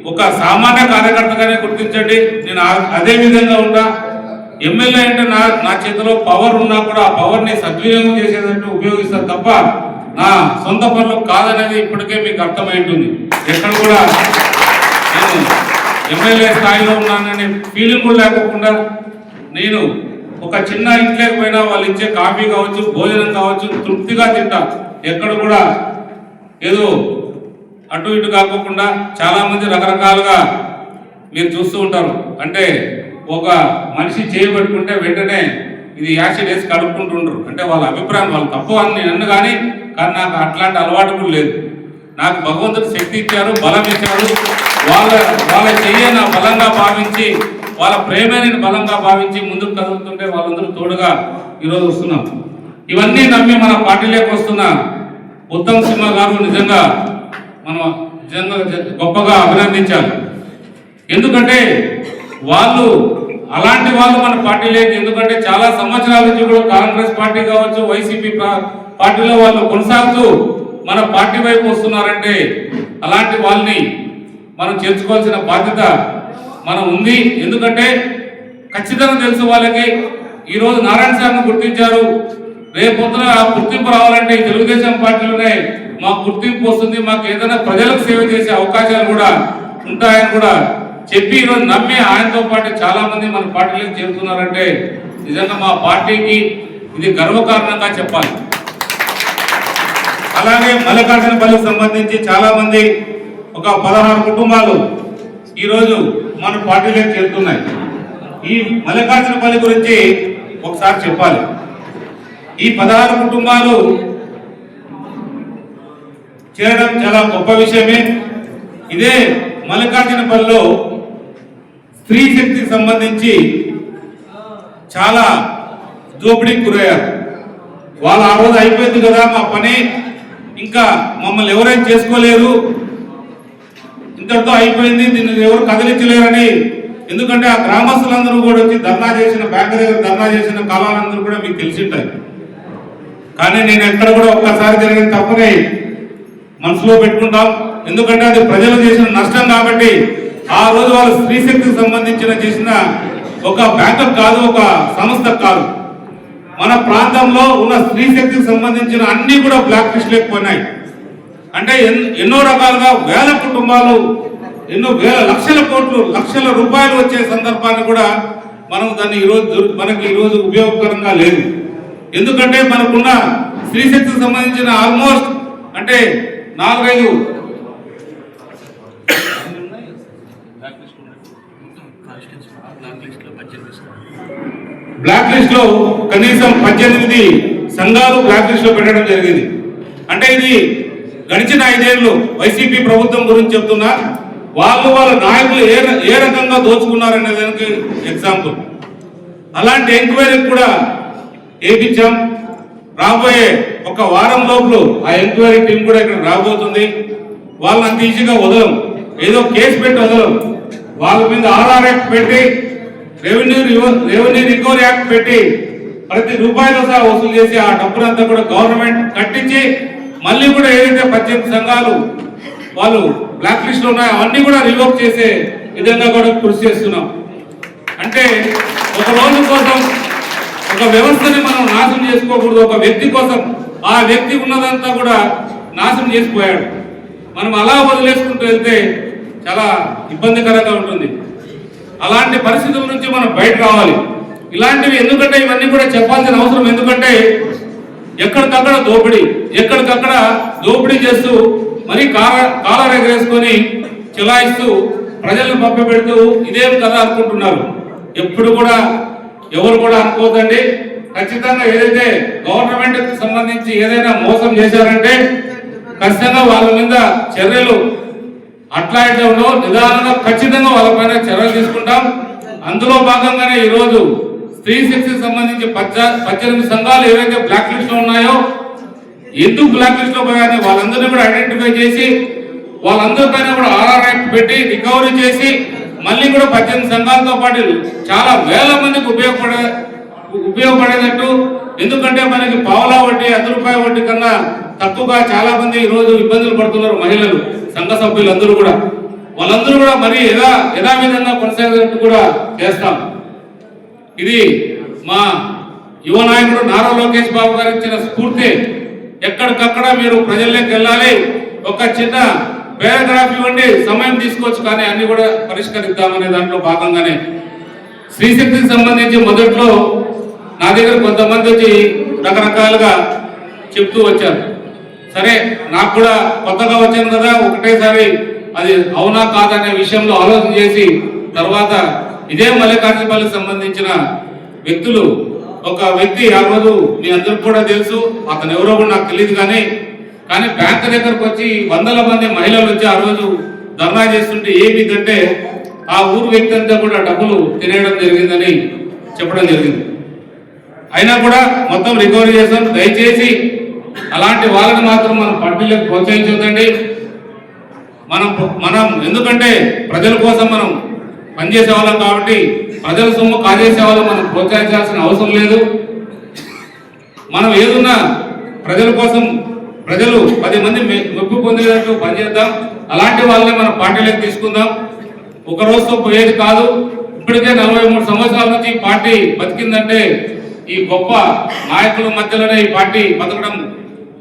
[SPEAKER 6] ఒక సామాన్య కార్యకర్తగానే గుర్తించండి. నేను అదే విధంగా ఉంటా. ఎమ్మెల్యే అంటే నా చేతిలో పవర్ ఉన్నా కూడా ఆ పవర్ని సద్వినియోగం చేసేటట్టు ఉపయోగిస్తాను తప్ప నా సొంత పనులు కాదనేది ఇప్పటికే మీకు అర్థమై ఉంటుంది. ఎక్కడ కూడా నేను ఎమ్మెల్యే స్థాయిలో ఉన్నాననే ఫీలింగ్ కూడా లేకుండా నేను ఒక చిన్న ఇంట్లోకి పోయినా వాళ్ళు ఇచ్చే కాఫీ కావచ్చు, భోజనం కావచ్చు, తృప్తిగా తింటా. ఎక్కడ కూడా ఏదో అటు ఇటు కాకుండా చాలా మంది రకరకాలుగా మీరు చూస్తూ ఉంటారు. అంటే ఒక మనిషి చేయబట్టుకుంటే వెంటనే ఇది యాసిడ్ వేసి కడుక్కుంటుంటారు. అంటే వాళ్ళ అభిప్రాయం వాళ్ళు తప్పు అని నేను అన్ను కానీ నాకు అట్లాంటి అలవాటు కూడా లేదు. నాకు భగవంతుడు శక్తి ఇచ్చారు, బలం ఇచ్చారు. వాళ్ళ చెయ్యే నా బలంగా భావించి, వాళ్ళ ప్రేమే నేను బలంగా భావించి ముందుకు కదులుతుంటే వాళ్ళందరూ తోడుగా ఈరోజు వస్తున్నాం. ఇవన్నీ నమ్మి మన పార్టీలోకి వస్తున్న ఉత్తమ్ సింహ గారు నిజంగా మనం గొప్పగా అభినందించాలి. ఎందుకంటే అలాంటి వాళ్ళు మన పార్టీలోకి, ఎందుకంటే చాలా సంవత్సరాల నుంచి కూడా కాంగ్రెస్ పార్టీ కావచ్చు, వైసీపీ పార్టీలో వాళ్ళు కొనసాగుతూ మన పార్టీ వైపు వస్తున్నారంటే అలాంటి వాళ్ళని మనం చేర్చుకోవాల్సిన బాధ్యత మనం ఉంది. ఎందుకంటే ఖచ్చితంగా తెలుసు వాళ్ళకి ఈరోజు నారాయణ సార్ని గుర్తించారు. రేపొద్దున ఆ గుర్తింపు రావాలంటే ఈ తెలుగుదేశం పార్టీలోనే మాకు గుర్తింపు వస్తుంది, మాకు ఏదైనా ప్రజలకు సేవ చేసే అవకాశాలు కూడా ఉంటాయని కూడా చెప్పి ఈరోజు నమ్మి ఆయనతో పాటు చాలా మంది మన పార్టీలకు చేరుతున్నారంటే నిజంగా మా పార్టీకి ఇది గర్వకారణంగా చెప్పాలి. అలాగే మల్లికార్జునపల్లికి సంబంధించి చాలా మంది ఒక 16 కుటుంబాలు ఈరోజు మన పార్టీలోకి చేరుతున్నాయి. ఈ మల్లికార్జునపల్లి గురించి ఒకసారి చెప్పాలి. ఈ 16 కుటుంబాలు చేరడం చాలా గొప్ప విషయమే. ఇదే మల్లికార్జునపల్లిలో స్త్రీ శక్తికి సంబంధించి చాలా దోపిడీకి గురయ్యారు. వాళ్ళు ఆ రోజు అయిపోయింది కదా మా పని, ఇంకా మమ్మల్ని ఎవరైనా చేసుకోలేరు, ఇంతటితో అయిపోయింది, దీన్ని ఎవరు కదిలించలేరని. ఎందుకంటే ఆ గ్రామస్తులందరూ కూడా వచ్చి ధర్నా చేసిన, బ్యాంకు దగ్గర ధర్నా చేసిన కాలాలందరూ కూడా మీకు తెలిసి ఉంటాయి. కానీ నేను ఎక్కడ కూడా ఒక్కసారి జరిగిన తప్పని మనసులో పెట్టుకుంటాం. ఎందుకంటే అది ప్రజలు చేసిన నష్టం కాబట్టి. ఆ రోజు వాళ్ళు స్త్రీ శక్తికి సంబంధించిన చేసిన ఒక బ్యాంకుకు కాదు, ఒక సంస్థకు కాదు, మన ప్రాంతంలో ఉన్న స్త్రీ శక్తికి సంబంధించిన అన్ని కూడా బ్లాక్ లిస్ట్ లేకపోయినాయి. అంటే ఎన్నో రకాలుగా వేల కుటుంబాలు, ఎన్నో వేల లక్షల కోట్లు, లక్షల రూపాయలు వచ్చే సందర్భాన్ని కూడా మనం దాన్ని మనకి ఈరోజు ఉపయోగకరంగా లేదు. ఎందుకంటే మనకున్న స్త్రీ శక్తికి సంబంధించిన ఆల్మోస్ట్ అంటే 4-5 బ్లాక్ లిస్ట్ లో కనీసం 18 సంఘాలు బ్లాక్ లిస్ట్ లో పెట్టడం జరిగింది. అంటే ఇది గడిచిన 5 ఏళ్ళు వైసీపీ ప్రభుత్వం గురించి చెప్తున్నా. వాళ్ళ నాయకులు ఏ రకంగా దోచుకున్నారనే దానికి ఎగ్జాంపుల్. అలాంటి ఎంక్వైరీ కూడా వేయించాం. రాబోయే ఒక వారం లోపల ఆ ఎంక్వైరీ టీం కూడా ఇక్కడ రాబోతుంది. వాళ్ళని అంత ఈజీగా వదలం, ఏదో కేసు పెట్టి వదలం. వాళ్ళ మీద ఆర్ఆర్ యాక్ట్ పెట్టి రెవెన్యూ రికవరీ యాక్ట్ పెట్టి ప్రతి రూపాయలు సహా వసూలు చేసి ఆ డబ్బునంతా కూడా గవర్నమెంట్ కట్టించి మళ్ళీ కూడా ఏదైతే 18 సంఘాలు వాళ్ళు బ్లాక్ లిస్ట్ లో ఉన్నాయో అవన్నీ కూడా రివోక్ చేసే విధంగా కూడా కృషి చేస్తున్నాం. అంటే ఒక రోజు కోసం ఒక వ్యవస్థని మనం నాశనం చేసుకోకూడదు. ఒక వ్యక్తి కోసం ఆ వ్యక్తి ఉన్నదంతా కూడా నాశనం చేసిపోయాడు. మనం అలా వదిలేసుకుంటూ వెళ్తే చాలా ఇబ్బందికరంగా ఉంటుంది. అలాంటి పరిస్థితుల నుంచి మనం బయట రావాలి. ఇలాంటివి ఎందుకంటే ఇవన్నీ కూడా చెప్పాల్సిన అవసరం, ఎందుకంటే ఎక్కడికక్కడ దోపిడీ చేస్తూ మరీ కాలర్ ఎగరేసుకొని చిలాయిస్తూ ప్రజలను పంపబెడుతూ ఇదేం కదా అనుకుంటున్నారు. ఎప్పుడు కూడా ఎవరు కూడా అనుకోదండి. ఖచ్చితంగా ఏదైతే గవర్నమెంట్ కి సంబంధించి ఏదైనా మోసం చేశారంటే ఖచ్చితంగా వాళ్ళ మీద చర్యలు అట్లా ఇట్లా ఉండవు, నిదానంగా ఖచ్చితంగా వాళ్ళ పైన చర్యలు తీసుకుంటాం. అందులో భాగంగానే ఈరోజు స్త్రీ శక్తికి సంబంధించి 18 సంఘాలు ఏవైతే బ్లాక్ లిస్ట్ లో ఉన్నాయో, ఎందుకు బ్లాక్ లిస్ట్ లో పోయారని వాళ్ళందరినీ కూడా ఐడెంటిఫై చేసి వాళ్ళందరిపైన కూడా ఆర్ఆర్ యాక్ట్ పెట్టి రికవరీ చేసి మళ్ళీ కూడా 18 సంఘాలతో పాటు చాలా వేల మందికి ఉపయోగపడేటట్టు. ఎందుకంటే మనకి పావలా వడ్డీ, ₹1 వడ్డీ కన్నా తక్కువగా చాలా మంది ఈ రోజు ఇబ్బందులు పడుతున్నారు మహిళలు, సంఘ సభ్యులందరూ కూడా. వాళ్ళందరూ కూడా మరి యథావిధంగా కొనసాగేటట్టు కూడా చేస్తాం. ఇది మా యువ నాయకుడు నారా లోకేష్ బాబు గారు ఇచ్చిన స్ఫూర్తి. ఎక్కడికక్కడ మీరు ప్రజల్లోకి వెళ్ళాలి. ఒక చిన్న పారాగ్రాఫ్ ఇవ్వండి, సమయం తీసుకోవచ్చు, కానీ అన్ని కూడా పరిష్కరిద్దామనే దాంట్లో భాగంగానే స్త్రీశక్తికి సంబంధించి మొదట్లో నా దగ్గర కొంతమంది వచ్చి రకరకాలుగా చెప్తూ వచ్చారు. సరే, నాకు కూడా కొత్తగా వచ్చాను కదా, ఒకటేసారి అది అవునా కాదనే విషయంలో ఆలోచన చేసి తర్వాత ఇదే మల్లికార్జునపల్లికి సంబంధించిన వ్యక్తులు, ఒక వ్యక్తి ఆ రోజు మీ అందరికి కూడా తెలుసు, అతను ఎవరో కూడా నాకు తెలియదు, కానీ బ్యాంక్ దగ్గరకు వచ్చి వందల మంది మహిళలు వచ్చి ఆ రోజు ధర్నా చేస్తుంటే ఏమిటంటే ఆ ఊరు వ్యక్తి అంతా కూడా డబ్బులు తినేయడం జరిగిందని చెప్పడం జరిగింది. అయినా కూడా మొత్తం రికవరీ చేస్తాం. దయచేసి అలాంటి వాళ్ళని మాత్రం మనం పార్టీలకు ప్రోత్సహించొద్దండి. మనం ఎందుకంటే ప్రజల కోసం మనం పనిచేసే వాళ్ళం కాబట్టి ప్రజల సొమ్ము కాజేసే వాళ్ళం మనం ప్రోత్సహించాల్సిన అవసరం లేదు. మనం ఏదున్నా ప్రజల కోసం, ప్రజలు 10 మంది మెప్పు పొందేటట్టు పనిచేద్దాం. అలాంటి వాళ్ళని మనం పార్టీలకు తీసుకుందాం. ఒక రోజుతో పోయేది కాదు. ఇప్పటికే 43 సంవత్సరాల నుంచి ఈ పార్టీ బతికిందంటే ఈ గొప్ప నాయకుల మధ్యలోనే ఈ పార్టీ బతకడం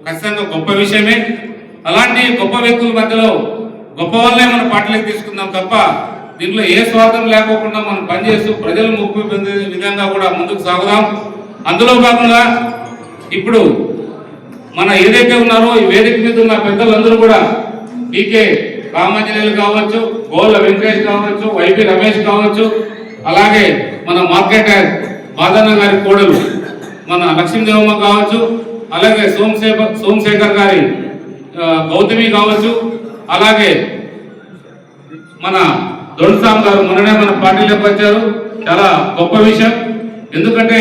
[SPEAKER 6] ఖచ్చితంగా గొప్ప విషయమే. అలాంటి గొప్ప వ్యక్తుల మధ్యలో గొప్ప వాళ్ళనే మన పార్టీలకు తీసుకుందాం తప్ప దీంట్లో ఏ స్వార్థం లేకోకుండా మనం పనిచేస్తూ ప్రజలు ముప్పు పొందే విధంగా కూడా ముందుకు సాగుదాం. అందులో భాగంగా ఇప్పుడు మన ఏదైతే ఉన్నారో ఈ వేదిక మీద ఉన్న పెద్దలందరూ కూడా పీకే రామాంజనేయులు కావచ్చు, గోళ్ళ వెంకటేష్ కావచ్చు, వైపీ రమేష్ కావచ్చు, అలాగే మన మార్కెట్ బాదన్న గారి కోడలు మన లక్ష్మీదేవమ్మ కావచ్చు, అలాగే సోమశేఖర్ గారి గౌతమి కావచ్చు, అలాగే మన దొండసాం గారు మొన్ననే మన పార్టీలోకి వచ్చారు. చాలా గొప్ప విషయం. ఎందుకంటే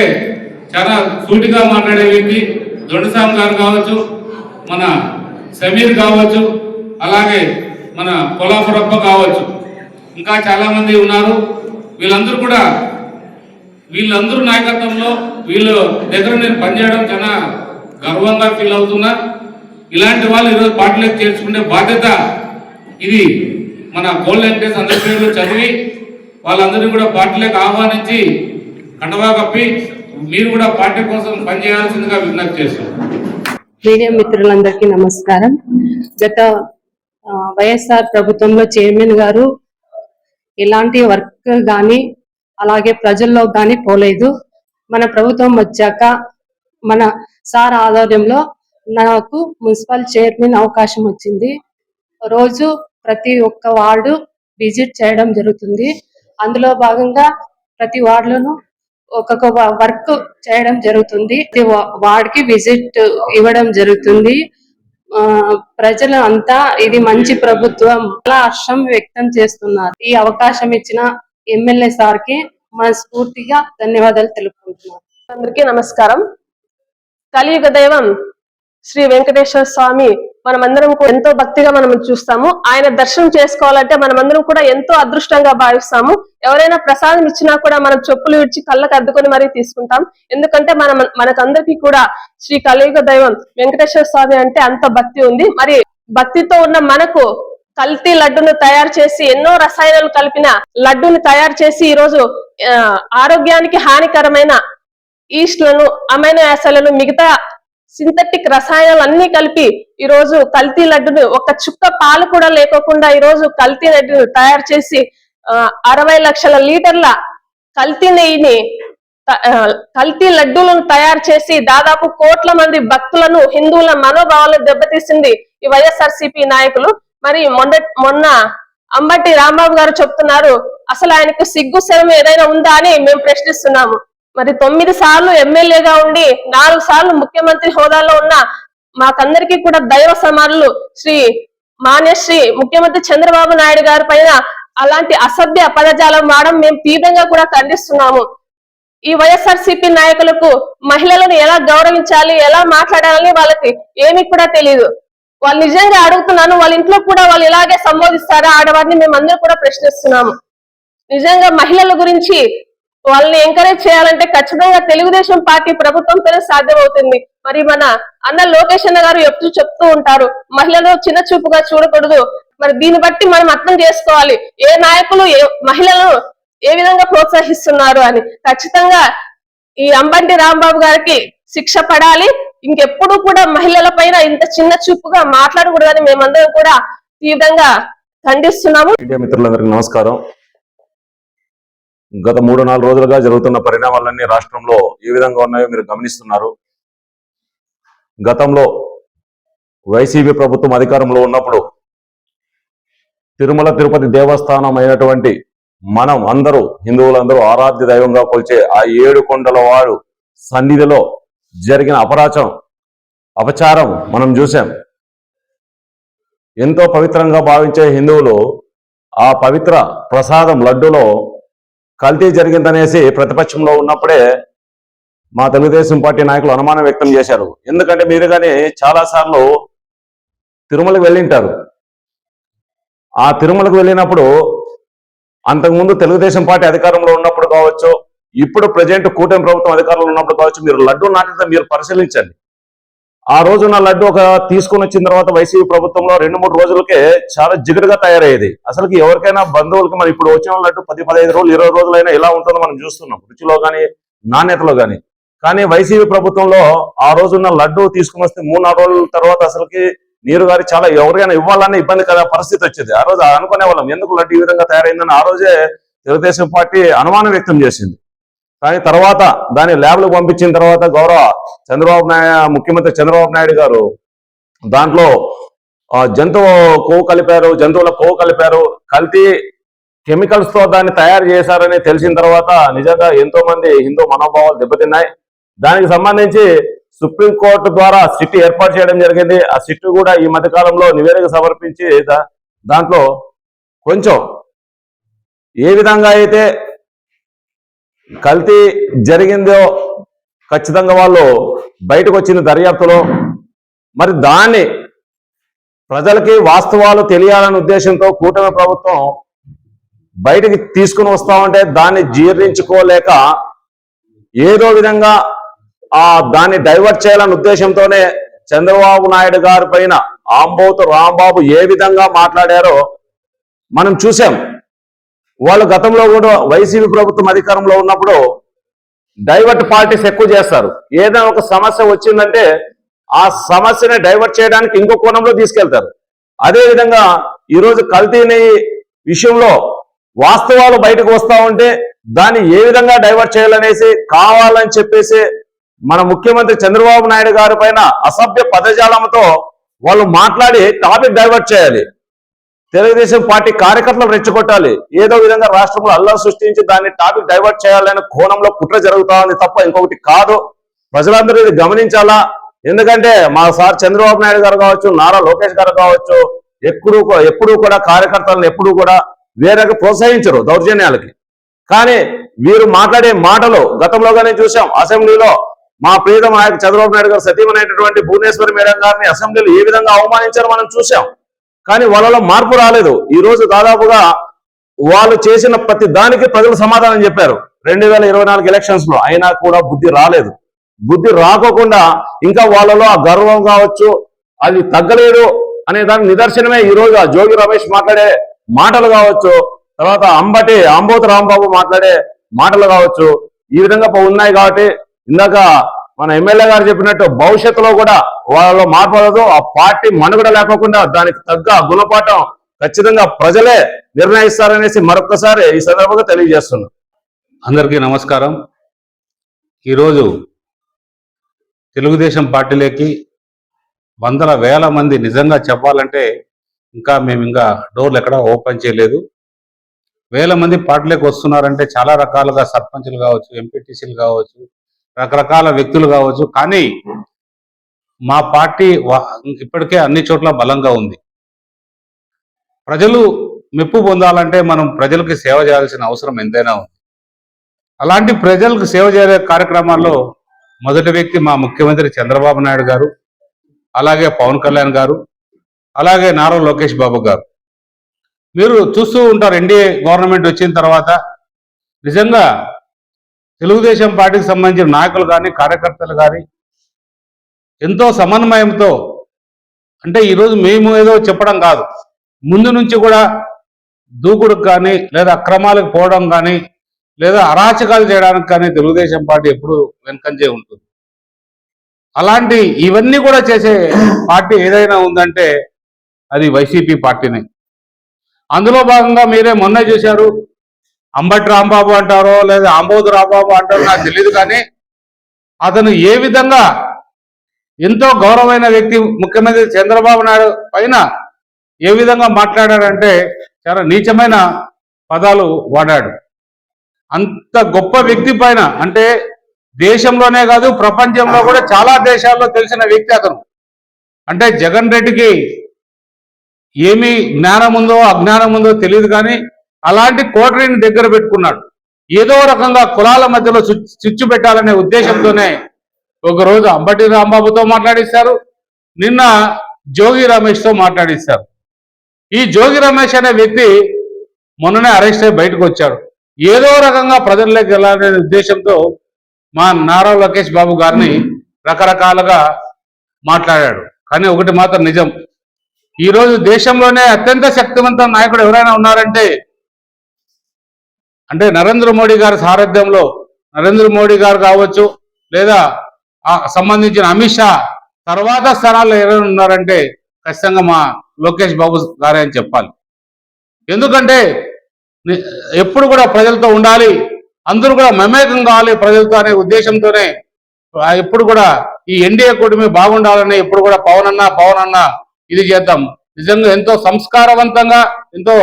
[SPEAKER 6] చాలా సూటిగా మాట్లాడే వ్యక్తి దొండసాం గారు కావచ్చు, మన సమీర్ కావచ్చు, అలాగే మన కొలాపురప్ప కావచ్చు, ఇంకా చాలా మంది ఉన్నారు. వీళ్ళందరూ నాయకత్వంలో వీళ్ళ దగ్గర నేను పనిచేయడం చాలా గర్వంగా ఫీల్ అవుతున్నా. ఇలాంటి వాళ్ళు ఈరోజు పార్టీలోకి చేర్చుకునే బాధ్యత ఇది. మన గోల్డ్ వెంకటేష్ అందరి పేర్లు చదివి వాళ్ళందరినీ కూడా పార్టీలోకి ఆహ్వానించి కండవా కప్పి మీరు కూడా పార్టీ కోసం పనిచేయాల్సిందిగా విజ్ఞప్తి చేస్తాం.
[SPEAKER 7] మీడియా మిత్రులందరికీ నమస్కారం. గత వైఎస్ఆర్ ప్రభుత్వంలో చైర్మన్ గారు ఎలాంటి వర్క్ గాని అలాగే ప్రజల్లో గాని పోలేదు. మన ప్రభుత్వం వచ్చాక మన సార్ ఆధ్వర్యంలో నాకు మున్సిపల్ చైర్మన్ అవకాశం వచ్చింది. రోజు ప్రతి ఒక్క వార్డు విజిట్ చేయడం జరుగుతుంది. అందులో భాగంగా ప్రతి వార్డులోనూ ఒక్కొక్క వర్క్ చేయడం జరుగుతుంది. వార్డుకి విజిట్ ఇవ్వడం జరుగుతుంది. ప్రజలు అంతా ఇది మంచి ప్రభుత్వం చాలా హర్షం వ్యక్తం చేస్తున్నారు. ఈ అవకాశం ఇచ్చిన ఎమ్మెల్యే సార్ కి మనస్ఫూర్తిగా ధన్యవాదాలు తెలుపుకుంటున్నాను.
[SPEAKER 8] అందరికీ నమస్కారం. కలియుగ దైవం శ్రీ వెంకటేశ్వర స్వామి మనమందరం కూడా ఎంతో భక్తిగా మనం చూస్తాము. ఆయన దర్శనం చేసుకోవాలంటే మనమందరం కూడా ఎంతో అదృష్టంగా భావిస్తాము. ఎవరైనా ప్రసాదం ఇచ్చినా కూడా మనం చెప్పులు విడిచి కళ్ళకు అద్దుకొని మరీ తీసుకుంటాం. ఎందుకంటే మనకందరికీ కూడా శ్రీ కలియుగ దైవం వెంకటేశ్వర స్వామి అంటే అంత భక్తి ఉంది. మరి భక్తితో ఉన్న మనకు కల్తీ లడ్డును తయారు చేసి ఎన్నో రసాయనాలు కలిపిన లడ్డుని తయారు చేసి ఈరోజు ఆరోగ్యానికి హానికరమైన ఈస్ట్లను, అమైనో యాసిడ్లను, మిగతా సింథటిక్ రసాయనాలు అన్ని కలిపి ఈ రోజు కల్తీ లడ్డును ఒక్క చుక్క పాలు కూడా లేకోకుండా ఈ రోజు కల్తీ లడ్డును తయారు చేసి 60 లక్షల లీటర్ల కల్తీ నెయ్యిని కల్తీ లడ్డూలను తయారు చేసి దాదాపు కోట్ల మంది భక్తులను, హిందువుల మనోభావాలను దెబ్బతీసింది ఈ వైఎస్ఆర్సీపీ నాయకులు. మరి మొన్న అంబటి రాంబాబు గారు చెప్తున్నారు, అసలు ఆయనకు సిగ్గు శరం ఏదైనా ఉందా అని మేము ప్రశ్నిస్తున్నాము. మరి 9 సార్లు ఎమ్మెల్యేగా ఉండి 4 సార్లు ముఖ్యమంత్రి హోదాలో ఉన్న మాకందరికీ కూడా దైవ సమానులు శ్రీ ముఖ్యమంత్రి చంద్రబాబు నాయుడు గారి పైన అలాంటి అసభ్య పదజాలం వాడడం మేము తీవ్రంగా కూడా ఖండిస్తున్నాము. ఈ వైఎస్ఆర్సీపీ నాయకులకు మహిళలను ఎలా గౌరవించాలి, ఎలా మాట్లాడాలని వాళ్ళకి ఏమీ కూడా తెలియదు. వాళ్ళు నిజంగా అడుగుతున్నాను, వాళ్ళ ఇంట్లో కూడా వాళ్ళు ఇలాగే సంబోధిస్తారా ఆడవారిని మేము అందరూ కూడా ప్రశ్నిస్తున్నాము. నిజంగా మహిళల గురించి వాళ్ళని ఎంకరేజ్ చేయాలంటే ఖచ్చితంగా తెలుగుదేశం పార్టీ ప్రభుత్వంతోనే సాధ్యమవుతుంది. మరి మన అన్న లోకేష్ అన్న గారు ఎప్పుడు చెప్తూ ఉంటారు, మహిళలు చిన్న చూపుగా చూడకూడదు. మరి దీన్ని బట్టి మనం అర్థం చేసుకోవాలి ఏ నాయకులు మహిళలను ఏ విధంగా ప్రోత్సహిస్తున్నారు అని. ఖచ్చితంగా ఈ అంబంటి రాంబాబు గారికి శిక్ష పడాలి. ఇంకెప్పుడు కూడా మహిళల పైన ఇంత చిన్న చూపుగా మాట్లాడకూడదని మేమందరం కూడా తీవ్రంగా ఖండిస్తున్నాము.
[SPEAKER 9] మీడియా మిత్రులందరికీ నమస్కారం. గత 3-4 రోజులుగా జరుగుతున్న పరిణామాలన్నీ రాష్ట్రంలో ఏ విధంగా ఉన్నాయో మీరు గమనిస్తున్నారు. గతంలో వైసీపీ ప్రభుత్వం అధికారంలో ఉన్నప్పుడు తిరుమల తిరుపతి దేవస్థానం అయినటువంటి మనం అందరూ హిందువులందరూ ఆరాధ్య దైవంగా కొలిచే ఆ 7 కొండల వాడు సన్నిధిలో జరిగిన అపచారం మనం చూసాం. ఎంతో పవిత్రంగా భావించే హిందువులు ఆ పవిత్ర ప్రసాదం లడ్డులో కల్తీ జరిగిందనేసి ప్రతిపక్షంలో ఉన్నప్పుడే మా తెలుగుదేశం పార్టీ నాయకులు అనుమానం వ్యక్తం చేశారు. ఎందుకంటే మీరు కానీ చాలాసార్లు తిరుమలకు వెళ్ళింటారు. ఆ తిరుమలకు వెళ్ళినప్పుడు అంతకుముందు తెలుగుదేశం పార్టీ అధికారంలో ఉన్నప్పుడు కావచ్చు, ఇప్పుడు ప్రజెంట్ కూటమి ప్రభుత్వం అధికారంలో ఉన్నప్పుడు కావచ్చు, మీరు లడ్డు నాణ్యత మీరు పరిశీలించండి. ఆ రోజున లడ్డు తీసుకుని వచ్చిన తర్వాత వైసీపీ ప్రభుత్వంలో 2-3 రోజులకే చాలా జిగురుగా తయారయ్యేది. అసలుకి ఎవరికైనా బంధువులకి మరి ఇప్పుడు వచ్చిన లడ్డు 10-15 రోజులు 20 రోజులైనా ఎలా ఉంటుందో మనం చూస్తున్నాం, రుచిలో కానీ నాణ్యతలో కానీ. కానీ వైసీపీ ప్రభుత్వంలో ఆ రోజున్న లడ్డు తీసుకుని వస్తే 3-4 రోజుల తర్వాత అసలుకి నీరు గారి చాలా ఎవరికైనా ఇవ్వాలనే ఇబ్బంది కదా పరిస్థితి వచ్చేది. ఆ రోజు అనుకునే వాళ్ళం ఎందుకు లడ్డు ఈ విధంగా తయారైందని ఆ రోజే తెలుగుదేశం పార్టీ అనుమానం వ్యక్తం చేసింది. కానీ తర్వాత దాన్ని ల్యాబ్లకు పంపించిన తర్వాత గౌరవ ముఖ్యమంత్రి చంద్రబాబు నాయుడు గారు దాంట్లో జంతువుల కొవ్వు కలిపారు, కల్తీ కెమికల్స్ తో దాన్ని తయారు చేశారని తెలిసిన తర్వాత నిజంగా ఎంతో మంది హిందూ మనోభావాలు దెబ్బతిన్నాయి. దానికి సంబంధించి సుప్రీంకోర్టు ద్వారా సిట్ ఏర్పాటు చేయడం జరిగింది. ఆ సిట్ కూడా ఈ మధ్య కాలంలో నివేదిక సమర్పించి దాంట్లో కొంచెం ఏ విధంగా అయితే కల్తీ జరిగిందో ఖచ్చితంగా వాళ్ళు బయటకు వచ్చిన దర్యాప్తులో మరి దాన్ని ప్రజలకి వాస్తవాలు తెలియాలనే ఉద్దేశంతో కూటమి ప్రభుత్వం బయటికి తీసుకుని వస్తామంటే దాన్ని జీర్ణించుకోలేక ఏదో విధంగా దాన్ని డైవర్ట్ చేయాలనే ఉద్దేశంతోనే చంద్రబాబు నాయుడు గారి పైన ఆంబోతు రాంబాబు ఏ విధంగా మాట్లాడారో మనం చూసాం. వాళ్ళు గతంలో కూడా వైసీపీ ప్రభుత్వం అధికారంలో ఉన్నప్పుడు డైవర్ట్ పాలిటిక్స్ ఎక్కువ చేస్తారు. ఏదైనా ఒక సమస్య వచ్చిందంటే ఆ సమస్యని డైవర్ట్ చేయడానికి ఇంకో కోణంలో తీసుకెళ్తారు. అదేవిధంగా ఈరోజు కల్తీని విషయంలో వాస్తవాలు బయటకు వస్తా ఉంటే దాన్ని ఏ విధంగా డైవర్ట్ చేయాలనేసి కావాలని చెప్పేసి మన ముఖ్యమంత్రి చంద్రబాబు నాయుడు గారి పైన అసభ్య పదజాలంతో వాళ్ళు మాట్లాడి టాపిక్ డైవర్ట్ చేయాలి. తెలుగుదేశం పార్టీ కార్యకర్తలు రెచ్చగొట్టాలి. ఏదో విధంగా రాష్ట్రంలో అల్లరి సృష్టించి దాన్ని టాపిక్ డైవర్ట్ చేయాలనే కోణంలో కుట్ర జరుగుతా ఉంది తప్ప ఇంకొకటి కాదు. ప్రజలందరూ ఇది గమనించాలా. ఎందుకంటే మా సార్ చంద్రబాబు నాయుడు గారు కావచ్చు, నారా లోకేష్ గారు కావచ్చు, ఎప్పుడూ కూడా కార్యకర్తలను ఎప్పుడూ కూడా వేరేగా ప్రోత్సహించరు దౌర్జన్యాలకి. కానీ వీరు మాట్లాడే మాటలు గతంలోగానే చూసాం. అసెంబ్లీలో మా ప్రియతమ నాయకు చంద్రబాబు నాయుడు గారు సతీమణైనటువంటి భువనేశ్వరి మేడం గారిని అసెంబ్లీలో ఏ విధంగా అవమానించారో మనం చూసాం. కానీ వాళ్ళలో మార్పు రాలేదు. ఈ రోజు దాదాపుగా వాళ్ళు చేసిన ప్రతి దానికి ప్రజలు సమాధానం చెప్పారు 2024 ఎలక్షన్స్ లో. అయినా కూడా బుద్ధి రాలేదు. బుద్ధి రాకోకుండా ఇంకా వాళ్ళలో ఆ గర్వం కావచ్చు, అది తగ్గలేదు అనే దానికి నిదర్శనమే ఈ రోజు ఆ జోగి రమేష్ మాట్లాడే మాటలు కావచ్చు, తర్వాత అంబోతు రాంబాబు మాట్లాడే మాటలు కావచ్చు, ఈ విధంగా ఉన్నాయి. కాబట్టి ఇందాక మన ఎమ్మెల్యే గారు చెప్పినట్టు భవిష్యత్తులో కూడా వాళ్ళలో మార్పు ఆ పార్టీ మనుగడ లేకోకుండా దానికి తగ్గ గుణపాఠం ఖచ్చితంగా ప్రజలే నిర్ణయిస్తారనేసి మరొకసారి ఈ సందర్భంగా తెలియజేస్తున్నాం.
[SPEAKER 6] అందరికీ నమస్కారం. ఈరోజు తెలుగుదేశం పార్టీలోకి వందల వేల మంది, నిజంగా చెప్పాలంటే మేము ఇంకా డోర్లు ఎక్కడ ఓపెన్ చేయలేదు. వేల మంది పార్టీలోకి వస్తున్నారంటే చాలా రకాలుగా సర్పంచులు కావచ్చు, ఎంపీటీసీలు కావచ్చు, రకరకాల వ్యక్తులు కావచ్చు. కానీ మా పార్టీ ఇప్పటికే అన్ని చోట్ల బలంగా ఉంది. ప్రజలు మెప్పు పొందాలంటే మనం ప్రజలకు సేవ చేయాల్సిన అవసరం ఎంతైనా ఉంది. అలాంటి ప్రజలకు సేవ చేసే కార్యక్రమాల్లో మొదటి వ్యక్తి మా ముఖ్యమంత్రి చంద్రబాబు నాయుడు గారు, అలాగే పవన్ కళ్యాణ్ గారు, అలాగే నారా లోకేష్ బాబు గారు. మీరు చూస్తూ ఉంటారు, ఎన్డీఏ గవర్నమెంట్ వచ్చిన తర్వాత నిజంగా తెలుగుదేశం పార్టీకి సంబంధించిన నాయకులు కానీ, కార్యకర్తలు కానీ ఎంతో సమన్వయంతో, అంటే ఈరోజు మేము ఏదో చెప్పడం కాదు, ముందు నుంచి కూడా దూకుడుకు కానీ, లేదా అక్రమాలకు పోవడం కానీ, లేదా అరాచకాలు చేయడానికి కానీ తెలుగుదేశం పార్టీ ఎప్పుడు వెనుకంజే ఉంటుంది. అలాంటి ఇవన్నీ కూడా చేసే పార్టీ ఏదైనా ఉందంటే అది వైసీపీ పార్టీనే. అందులో భాగంగా మీరే మొన్న చూశారు, అంబటి రాంబాబు అంటారో లేదా అంబోతు రాంబాబు అంటారో నాకు తెలియదు, కానీ అతను ఏ విధంగా ఎంతో గౌరవమైన వ్యక్తి ముఖ్యమంత్రి చంద్రబాబు నాయుడు పైన ఏ విధంగా మాట్లాడాడంటే చాలా నీచమైన పదాలు వాడాడు. అంత గొప్ప వ్యక్తి పైన, అంటే దేశంలోనే కాదు ప్రపంచంలో కూడా చాలా దేశాల్లో తెలిసిన వ్యక్తి అతను. అంటే జగన్ రెడ్డికి ఏమి జ్ఞానం ఉందో అజ్ఞానం ఉందో తెలియదు, కానీ అలాంటి కోటరీని దగ్గర పెట్టుకున్నాడు. ఏదో రకంగా కులాల మధ్యలో చిచ్చు పెట్టాలనే ఉద్దేశంతోనే ఒకరోజు అంబటి రాంబాబుతో మాట్లాడిస్తారు, నిన్న జోగి రమేష్తో మాట్లాడిస్తారు. ఈ జోగి రమేష్ అనే వ్యక్తి మొన్ననే అరెస్ట్ అయి బయటకు వచ్చాడు. ఏదో రకంగా ప్రజల్లోకి వెళ్ళాలనే ఉద్దేశంతో మా నారా లోకేష్ బాబు గారిని రకరకాలుగా మాట్లాడాడు. కానీ ఒకటి మాత్రం నిజం, ఈరోజు దేశంలోనే అత్యంత శక్తివంత నాయకుడు ఎవరైనా ఉన్నారంటే అంటే నరేంద్ర మోడీ గారి సారథ్యంలో, నరేంద్ర మోడీ గారు కావచ్చు, లేదా సంబంధించిన అమిత్ షా తర్వాత స్థానాల్లో ఎవరైనా ఉన్నారంటే ఖచ్చితంగా మా లోకేష్ బాబు గారే అని చెప్పాలి. ఎందుకంటే ఎప్పుడు కూడా ప్రజలతో ఉండాలి, అందరూ కూడా మమేకం కావాలి ప్రజలతో అనే ఉద్దేశంతోనే ఎప్పుడు కూడా ఈ ఎన్డీఏ కూటమి బాగుండాలని ఎప్పుడు కూడా పవన్ అన్న ఇది చేద్దాం. నిజంగా ఎంతో సంస్కారవంతంగా, ఎంతో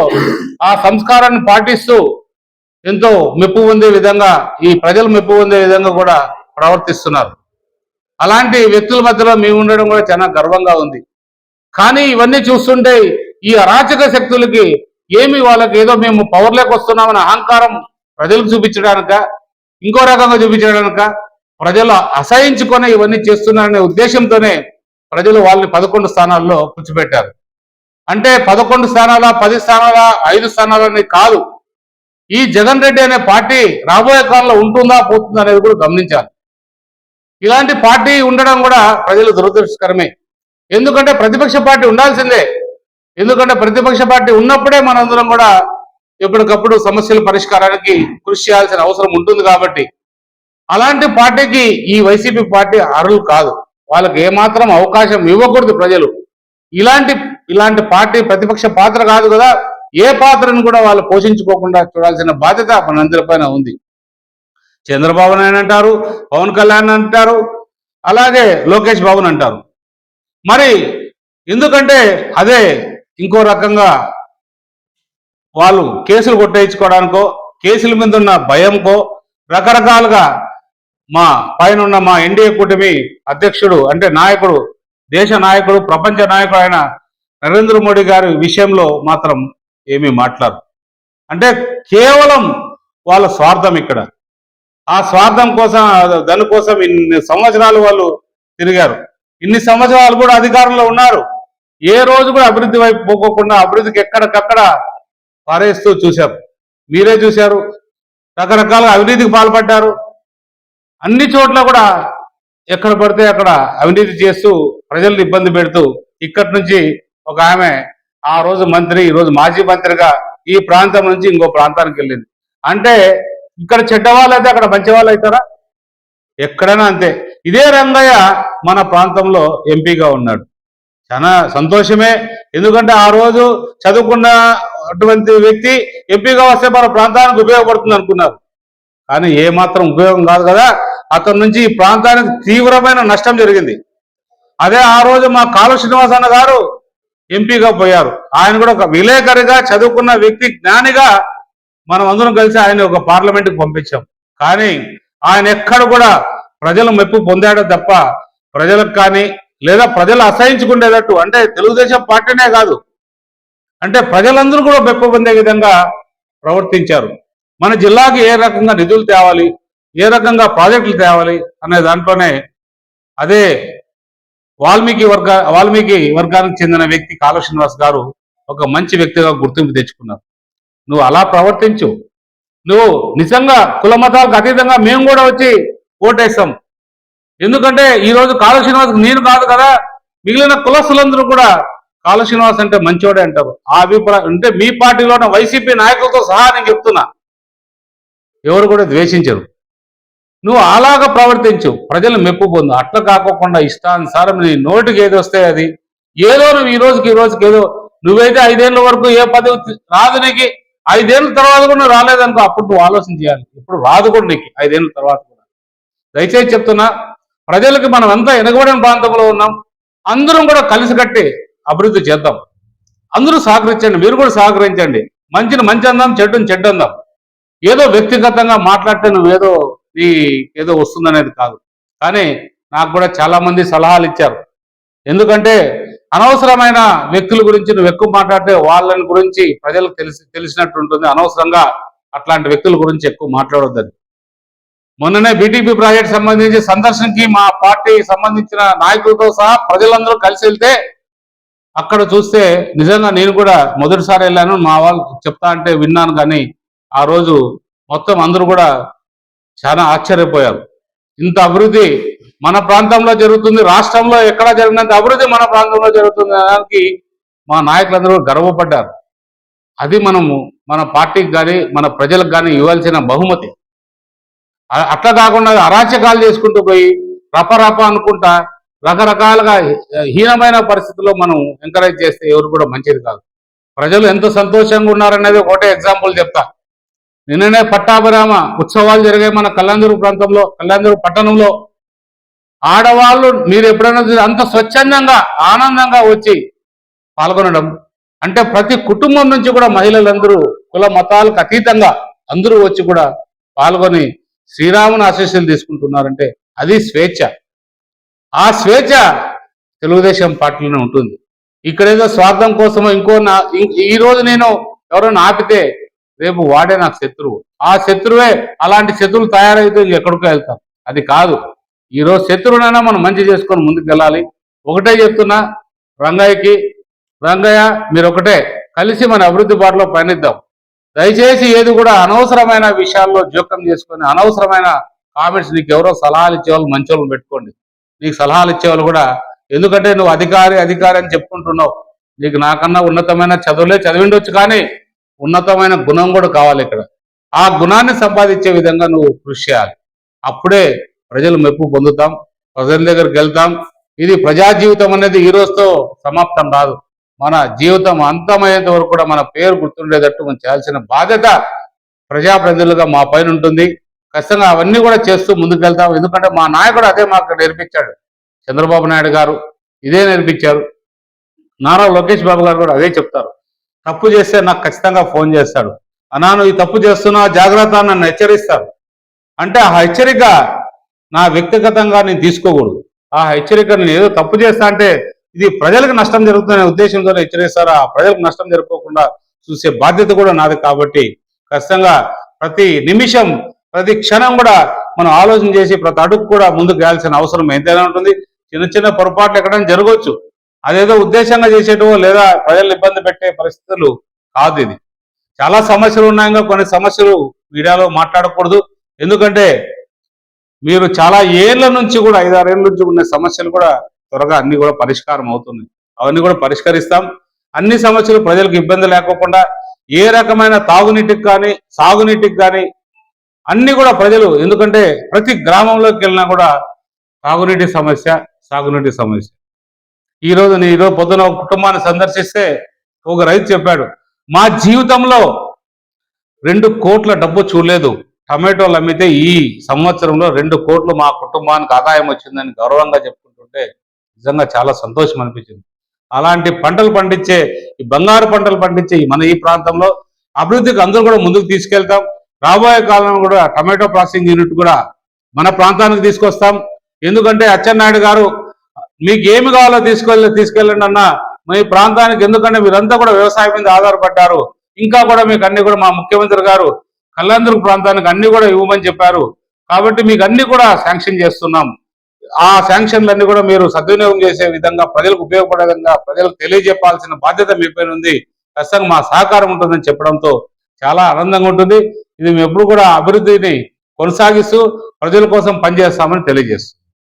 [SPEAKER 6] ఆ సంస్కారాన్ని పాటిస్తూ ఎంతో మెప్పు పొందే విధంగా, ఈ ప్రజలు మెప్పు పొందే విధంగా కూడా ప్రవర్తిస్తున్నారు. అలాంటి వ్యక్తుల మధ్యలో మేము ఉండడం కూడా చాలా గర్వంగా ఉంది. కానీ ఇవన్నీ చూస్తుంటే ఈ అరాచక శక్తులకి ఏమి వాళ్ళకి ఏదో మేము పవర్లోకి వస్తున్నామని అహంకారం ప్రజలకు చూపించడానిక, ఇంకో రకంగా చూపించడానిక, ప్రజలు అసహించుకొని ఇవన్నీ చేస్తున్నారనే ఉద్దేశంతోనే ప్రజలు వాళ్ళని 11 స్థానాల్లో కూర్చోబెట్టారు. అంటే 11 స్థానాల, 10 స్థానాల, 5 స్థానాలని కాదు, ఈ జగన్ రెడ్డి అనే పార్టీ రాబోయే కాలంలో ఉంటుందా పోతుందా అనేది కూడా గమనించాలి. ఇలాంటి పార్టీ ఉండడం కూడా ప్రజలు దురదృష్టకరమే. ఎందుకంటే ప్రతిపక్ష పార్టీ ఉండాల్సిందే. ఎందుకంటే ప్రతిపక్ష పార్టీ ఉన్నప్పుడే మనందరం కూడా ఎప్పటికప్పుడు సమస్యల పరిష్కారానికి కృషి చేయాల్సిన అవసరం ఉంటుంది. కాబట్టి అలాంటి పార్టీకి ఈ వైసీపీ పార్టీ అర్హులు కాదు, వాళ్ళకి ఏమాత్రం అవకాశం ఇవ్వకూడదు ప్రజలు. ఇలాంటి పార్టీ ప్రతిపక్ష పాత్ర కాదు కదా, ఏ పాత్రను కూడా వాళ్ళు పోషించుకోకుండా చూడాల్సిన బాధ్యత మనందరిపైన ఉంది. చంద్రబాబు నాయుడు అంటారు, పవన్ కళ్యాణ్ అంటారు, అలాగే లోకేష్ బాబుని అంటారు. మరి ఎందుకంటే అదే ఇంకో రకంగా వాళ్ళు కేసులు కొట్టేయించుకోవడానికో, కేసుల మీద ఉన్న భయంకో, రకరకాలుగా మా పైన ఉన్న మా ఎన్డీఏ కూటమి అధ్యక్షుడు అంటే నాయకుడు, దేశ నాయకుడు, ప్రపంచ నాయకుడు అయిన నరేంద్ర మోడీ గారి విషయంలో మాత్రం ఏమీ మాట్లాడరు. అంటే కేవలం వాళ్ళ స్వార్థం ఇక్కడ. ఆ స్వార్థం కోసం దానికోసం ఇన్ని సంవత్సరాలు వాళ్ళు తిరిగారు. ఇన్ని సంవత్సరాలు కూడా అధికారంలో ఉన్నారు. ఏ రోజు కూడా అభివృద్ధి వైపు పోకోకుండా అభివృద్ధికి ఎక్కడికక్కడ పారేస్తూ చూశారు. మీరే చూశారు, రకరకాల అవినీతికి పాల్పడ్డారు. అన్ని చోట్ల కూడా ఎక్కడ పడితే అక్కడ అవినీతి చేస్తూ ప్రజల్ని ఇబ్బంది పెడుతూ ఇక్కడి నుంచి ఒక ఆమె ఆ రోజు మంత్రి, ఈ రోజు మాజీ మంత్రిగా ఈ ప్రాంతం నుంచి ఇంకో ప్రాంతానికి వెళ్ళింది. అంటే ఇక్కడ చెడ్డవాళ్ళు అయితే అక్కడ మంచి వాళ్ళు అవుతారా? ఎక్కడైనా అంతే. ఇదే రంగయ్య మన ప్రాంతంలో ఎంపీగా ఉన్నాడు. చాలా సంతోషమే. ఎందుకంటే ఆ రోజు చదువుకున్నటువంటి వ్యక్తి ఎంపీగా వస్తే మన ప్రాంతానికి ఉపయోగపడుతుంది అనుకున్నారు. కానీ ఏమాత్రం ఉపయోగం కాదు కదా. అతని నుంచి ఈ ప్రాంతానికి తీవ్రమైన నష్టం జరిగింది. అదే ఆ రోజు మా కాలు శ్రీనివాసన్న గారు ఎంపీగా పోయారు. ఆయన కూడా ఒక విలేకరిగా చదువుకున్న వ్యక్తి, జ్ఞానిగా మనం అందరం కలిసి ఆయన ఒక పార్లమెంట్కి పంపించాం. కానీ ఆయన ఎక్కడ కూడా ప్రజలు మెప్పు పొందాడో తప్ప ప్రజలకు కానీ లేదా ప్రజలు అసహించుకునేటట్టు, అంటే తెలుగుదేశం పార్టీనే కాదు, అంటే ప్రజలందరూ కూడా మెప్పు పొందే విధంగా ప్రవర్తించారు. మన జిల్లాకి ఏ రకంగా నిధులు తేవాలి, ఏ రకంగా ప్రాజెక్టులు తేవాలి అనే దాంట్లోనే అదే వాల్మీకి వర్గానికి చెందిన వ్యక్తి కాలువ శ్రీనివాస్ గారు ఒక మంచి వ్యక్తిగా గుర్తింపు తెచ్చుకున్నారు. నువ్వు అలా ప్రవర్తించు. నువ్వు నిజంగా కుల మతాలకు అతీతంగా మేము కూడా వచ్చి ఓటేస్తాం. ఎందుకంటే ఈరోజు కాలువ శ్రీనివాస్ నేను కాదు కదా, మిగిలిన కులస్తులందరూ కూడా కాలువ శ్రీనివాస్ అంటే మంచోడే అంటారు. ఆ అభిప్రాయం అంటే మీ పార్టీలోనే వైసీపీ నాయకులతో సహా నేను చెప్తున్నా, ఎవరు కూడా ద్వేషించరు. నువ్వు అలాగా ప్రవర్తించు, ప్రజలు మెప్పు పొందు. అట్లా కాకోకుండా ఇష్టానుసారం నీ నోటికి ఏది వస్తే అది, ఏదో నువ్వు ఈ రోజుకి ఏదో, నువ్వైతే 5 ఏళ్ళ వరకు ఏ పదవి రాదు నీకు, 5 ఏళ్ళ తర్వాత కూడా నువ్వు రాలేదనుకో, అప్పుడు నువ్వు ఆలోచన చేయాలి. ఇప్పుడు రాదు కూడా నీకు 5 ఏళ్ళ తర్వాత కూడా. దయచేసి చెప్తున్నా, ప్రజలకు మనం అంతా వెనుకబడిన ప్రాంతంలో ఉన్నాం. అందరం కూడా కలిసికట్టి అభివృద్ధి చేద్దాం. అందరూ సహకరించండి, మీరు కూడా సహకరించండి. మంచిని మంచి అందాం, చెడ్డని చెడ్డ అందాం. ఏదో వ్యక్తిగతంగా మాట్లాడితే నువ్వేదో ఏదో వస్తుందనేది కాదు. కానీ నాకు కూడా చాలా మంది సలహాలు ఇచ్చారు. ఎందుకంటే అనవసరమైన వ్యక్తుల గురించి నువ్వు ఎక్కువ మాట్లాడితే వాళ్ళని గురించి ప్రజలకు తెలిసినట్టు ఉంటుంది. అనవసరంగా అట్లాంటి వ్యక్తుల గురించి ఎక్కువ మాట్లాడొద్దని. మొన్ననే బీటీపీ ప్రాజెక్ట్ సంబంధించి సందర్శనకి మా పార్టీ సంబంధించిన నాయకులతో సహా ప్రజలందరూ కలిసి వెళ్తే అక్కడ చూస్తే నిజంగా నేను కూడా మొదటిసారి వెళ్ళాను. మా వాళ్ళు చెప్తా అంటే విన్నాను. కానీ ఆ రోజు మొత్తం అందరూ కూడా చాలా ఆశ్చర్యపోయారు. ఇంత అభివృద్ధి మన ప్రాంతంలో జరుగుతుంది, రాష్ట్రంలో ఎక్కడా జరిగినంత అభివృద్ధి మన ప్రాంతంలో జరుగుతుంది అనడానికి మా నాయకులందరూ గర్వపడ్డారు. అది మనము మన పార్టీకి కానీ మన ప్రజలకు కానీ ఇవ్వాల్సిన బహుమతి. అట్లా కాకుండా అరాచకాలు చేసుకుంటూ పోయి రపరప అనుకుంటా రకరకాలుగా హీనమైన పరిస్థితుల్లో మనం ఎంకరేజ్ చేస్తే ఎవరు కూడా మంచిది కాదు. ప్రజలు ఎంత సంతోషంగా ఉన్నారనేది ఒకటే ఎగ్జాంపుల్ చెప్తా. నిన్ననే పట్టాభిరామ ఉత్సవాలు జరిగాయి మన కళ్యాణదుర్గ ప్రాంతంలో, కళ్యాణదుర్గ పట్టణంలో. ఆడవాళ్ళు మీరు ఎప్పుడైనా అంత స్వచ్ఛందంగా ఆనందంగా వచ్చి పాల్గొనడం అంటే ప్రతి కుటుంబం నుంచి కూడా మహిళలందరూ కుల మతాలకు అతీతంగా అందరూ వచ్చి కూడా పాల్గొని శ్రీరాముని ఆశీస్సులు తీసుకుంటున్నారంటే అది స్వేచ్ఛ. ఆ స్వేచ్ఛ తెలుగుదేశం పార్టీలోనే ఉంటుంది. ఇక్కడేదో స్వార్థం కోసమో ఈ రోజు నేను ఎవరైనా ఆపితే రేపు వాడే నాకు శత్రువు. ఆ శత్రువే అలాంటి శత్రువులు తయారైతే ఎక్కడికో వెళ్తాం. అది కాదు. ఈరోజు శత్రువునైనా మనం మంచి చేసుకొని ముందుకు వెళ్ళాలి. ఒకటే చెప్తున్నా రంగయ్య మీరు ఒకటే కలిసి మన అభివృద్ధి బాటలో పయనిద్దాం. దయచేసి ఏది కూడా అనవసరమైన విషయాల్లో జోక్యం చేసుకొని అనవసరమైన కామెంట్స్, నీకు ఎవరో సలహాలు ఇచ్చేవాళ్ళు మంచి వాళ్ళని పెట్టుకోండి. నీకు సలహాలు ఇచ్చేవాళ్ళు కూడా, ఎందుకంటే నువ్వు అధికారి అని చెప్పుకుంటున్నావు. నీకు నాకన్నా ఉన్నతమైన చదువులే చదివిండొచ్చు, కానీ ఉన్నతమైన గుణం కూడా కావాలి ఇక్కడ. ఆ గుణాన్ని సంపాదించే విధంగా నువ్వు కృషి చేయాలి. అప్పుడే ప్రజలు మెప్పు పొందుతాం, ప్రజల దగ్గరికి వెళ్తాం. ఇది ప్రజా జీవితం అనేది ఈ రోజుతో సమాప్తం కాదు. మన జీవితం అంతమయ్యేంత వరకు కూడా మన పేరు గుర్తుండేటట్టు మనం చేయాల్సిన బాధ్యత ప్రజాప్రతినిధులుగా మా పైన ఉంటుంది. ఖచ్చితంగా అవన్నీ కూడా చేస్తూ ముందుకు వెళ్తాం. ఎందుకంటే మా నాయకుడు అదే మాకు నేర్పించాడు. చంద్రబాబు నాయుడు గారు ఇదే నేర్పించారు. నారా లోకేష్ బాబు గారు కూడా అదే చెప్తారు. తప్పు చేస్తే నాకు ఖచ్చితంగా ఫోన్ చేస్తాడు. అన్నా నువ్వు ఈ తప్పు చేస్తున్నా జాగ్రత్త, నన్ను హెచ్చరిస్తారు. అంటే ఆ హెచ్చరిక నా వ్యక్తిగతంగా నేను తీసుకోకూడదు. ఆ హెచ్చరిక నేను ఏదో తప్పు చేస్తా అంటే ఇది ప్రజలకు నష్టం జరుగుతుందనే ఉద్దేశంతో హెచ్చరిస్తారు. ఆ ప్రజలకు నష్టం జరగకుండా చూసే బాధ్యత కూడా నాది. కాబట్టి ఖచ్చితంగా ప్రతి నిమిషం ప్రతి క్షణం కూడా మనం ఆలోచన చేసి ప్రతి అడుగు కూడా ముందుకు వెళ్ళాల్సిన అవసరం ఎంతైనా ఉంటుంది. చిన్న చిన్న పొరపాట్లు ఎక్కడైనా జరగవచ్చు, అదేదో ఉద్దేశంగా చేసేటో లేదా ప్రజలు ఇబ్బంది పెట్టే పరిస్థితులు కాదు. ఇది చాలా సమస్యలు ఉన్నాయిగా, కొన్ని సమస్యలు మీడియాలో మాట్లాడకూడదు. ఎందుకంటే మీరు చాలా ఏళ్ల నుంచి కూడా 5-6 ఏళ్ళ నుంచి ఉన్న సమస్యలు కూడా త్వరగా అన్ని కూడా పరిష్కారం అవుతున్నాయి. అవన్నీ కూడా పరిష్కరిస్తాం. అన్ని సమస్యలు ప్రజలకు ఇబ్బంది లేకోకుండా ఏ రకమైన తాగునీటికి కానీ సాగునీటికి కానీ అన్ని కూడా ప్రజలు, ఎందుకంటే ప్రతి గ్రామంలోకి వెళ్ళినా కూడా తాగునీటి సమస్య, సాగునీటి సమస్య. ఈరోజు పొద్దున ఒక కుటుంబాన్ని సందర్శిస్తే ఒక రైతు చెప్పాడు, మా జీవితంలో 2 కోట్ల డబ్బు చూడలేదు, టమాటోలు అమ్మితే ఈ సంవత్సరంలో 2 కోట్లు మా కుటుంబానికి ఆదాయం వచ్చిందని గౌరవంగా చెప్పుకుంటుంటే నిజంగా చాలా సంతోషం అనిపించింది. అలాంటి పంటలు పండించే, ఈ బంగారు పంటలు పండించే మన ఈ ప్రాంతంలో అభివృద్ధికి అందరూ కూడా ముందుకు తీసుకెళ్తాం. రాబోయే కాలంలో కూడా టమాటో ప్రాసెసింగ్ యూనిట్ కూడా మన ప్రాంతానికి తీసుకొస్తాం. ఎందుకంటే అచ్చెన్నాయుడు గారు మీకు ఏమి కావాలో తీసుకెళ్ళండి అన్న మీ ప్రాంతానికి, ఎందుకంటే మీరంతా కూడా వ్యవసాయం మీద ఆధారపడ్డారు. ఇంకా కూడా మీకు అన్ని కూడా మా ముఖ్యమంత్రి గారు కళ్యాణదుర్గ ప్రాంతానికి అన్ని కూడా ఇవ్వమని చెప్పారు. కాబట్టి మీకు అన్ని కూడా శాంక్షన్ చేస్తున్నాం. ఆ శాంక్షన్లన్నీ కూడా మీరు సద్వినియోగం చేసే విధంగా, ప్రజలకు ఉపయోగపడే విధంగా ప్రజలకు తెలియజెప్పాల్సిన బాధ్యత మీ పైన ఉంది. ఖచ్చితంగా మా సహకారం ఉంటుందని చెప్పడంతో చాలా ఆనందంగా ఉంటుంది. ఇది మేము ఎప్పుడు కూడా అభివృద్ధిని కొనసాగిస్తూ ప్రజల కోసం పనిచేస్తామని తెలియజేస్తాం.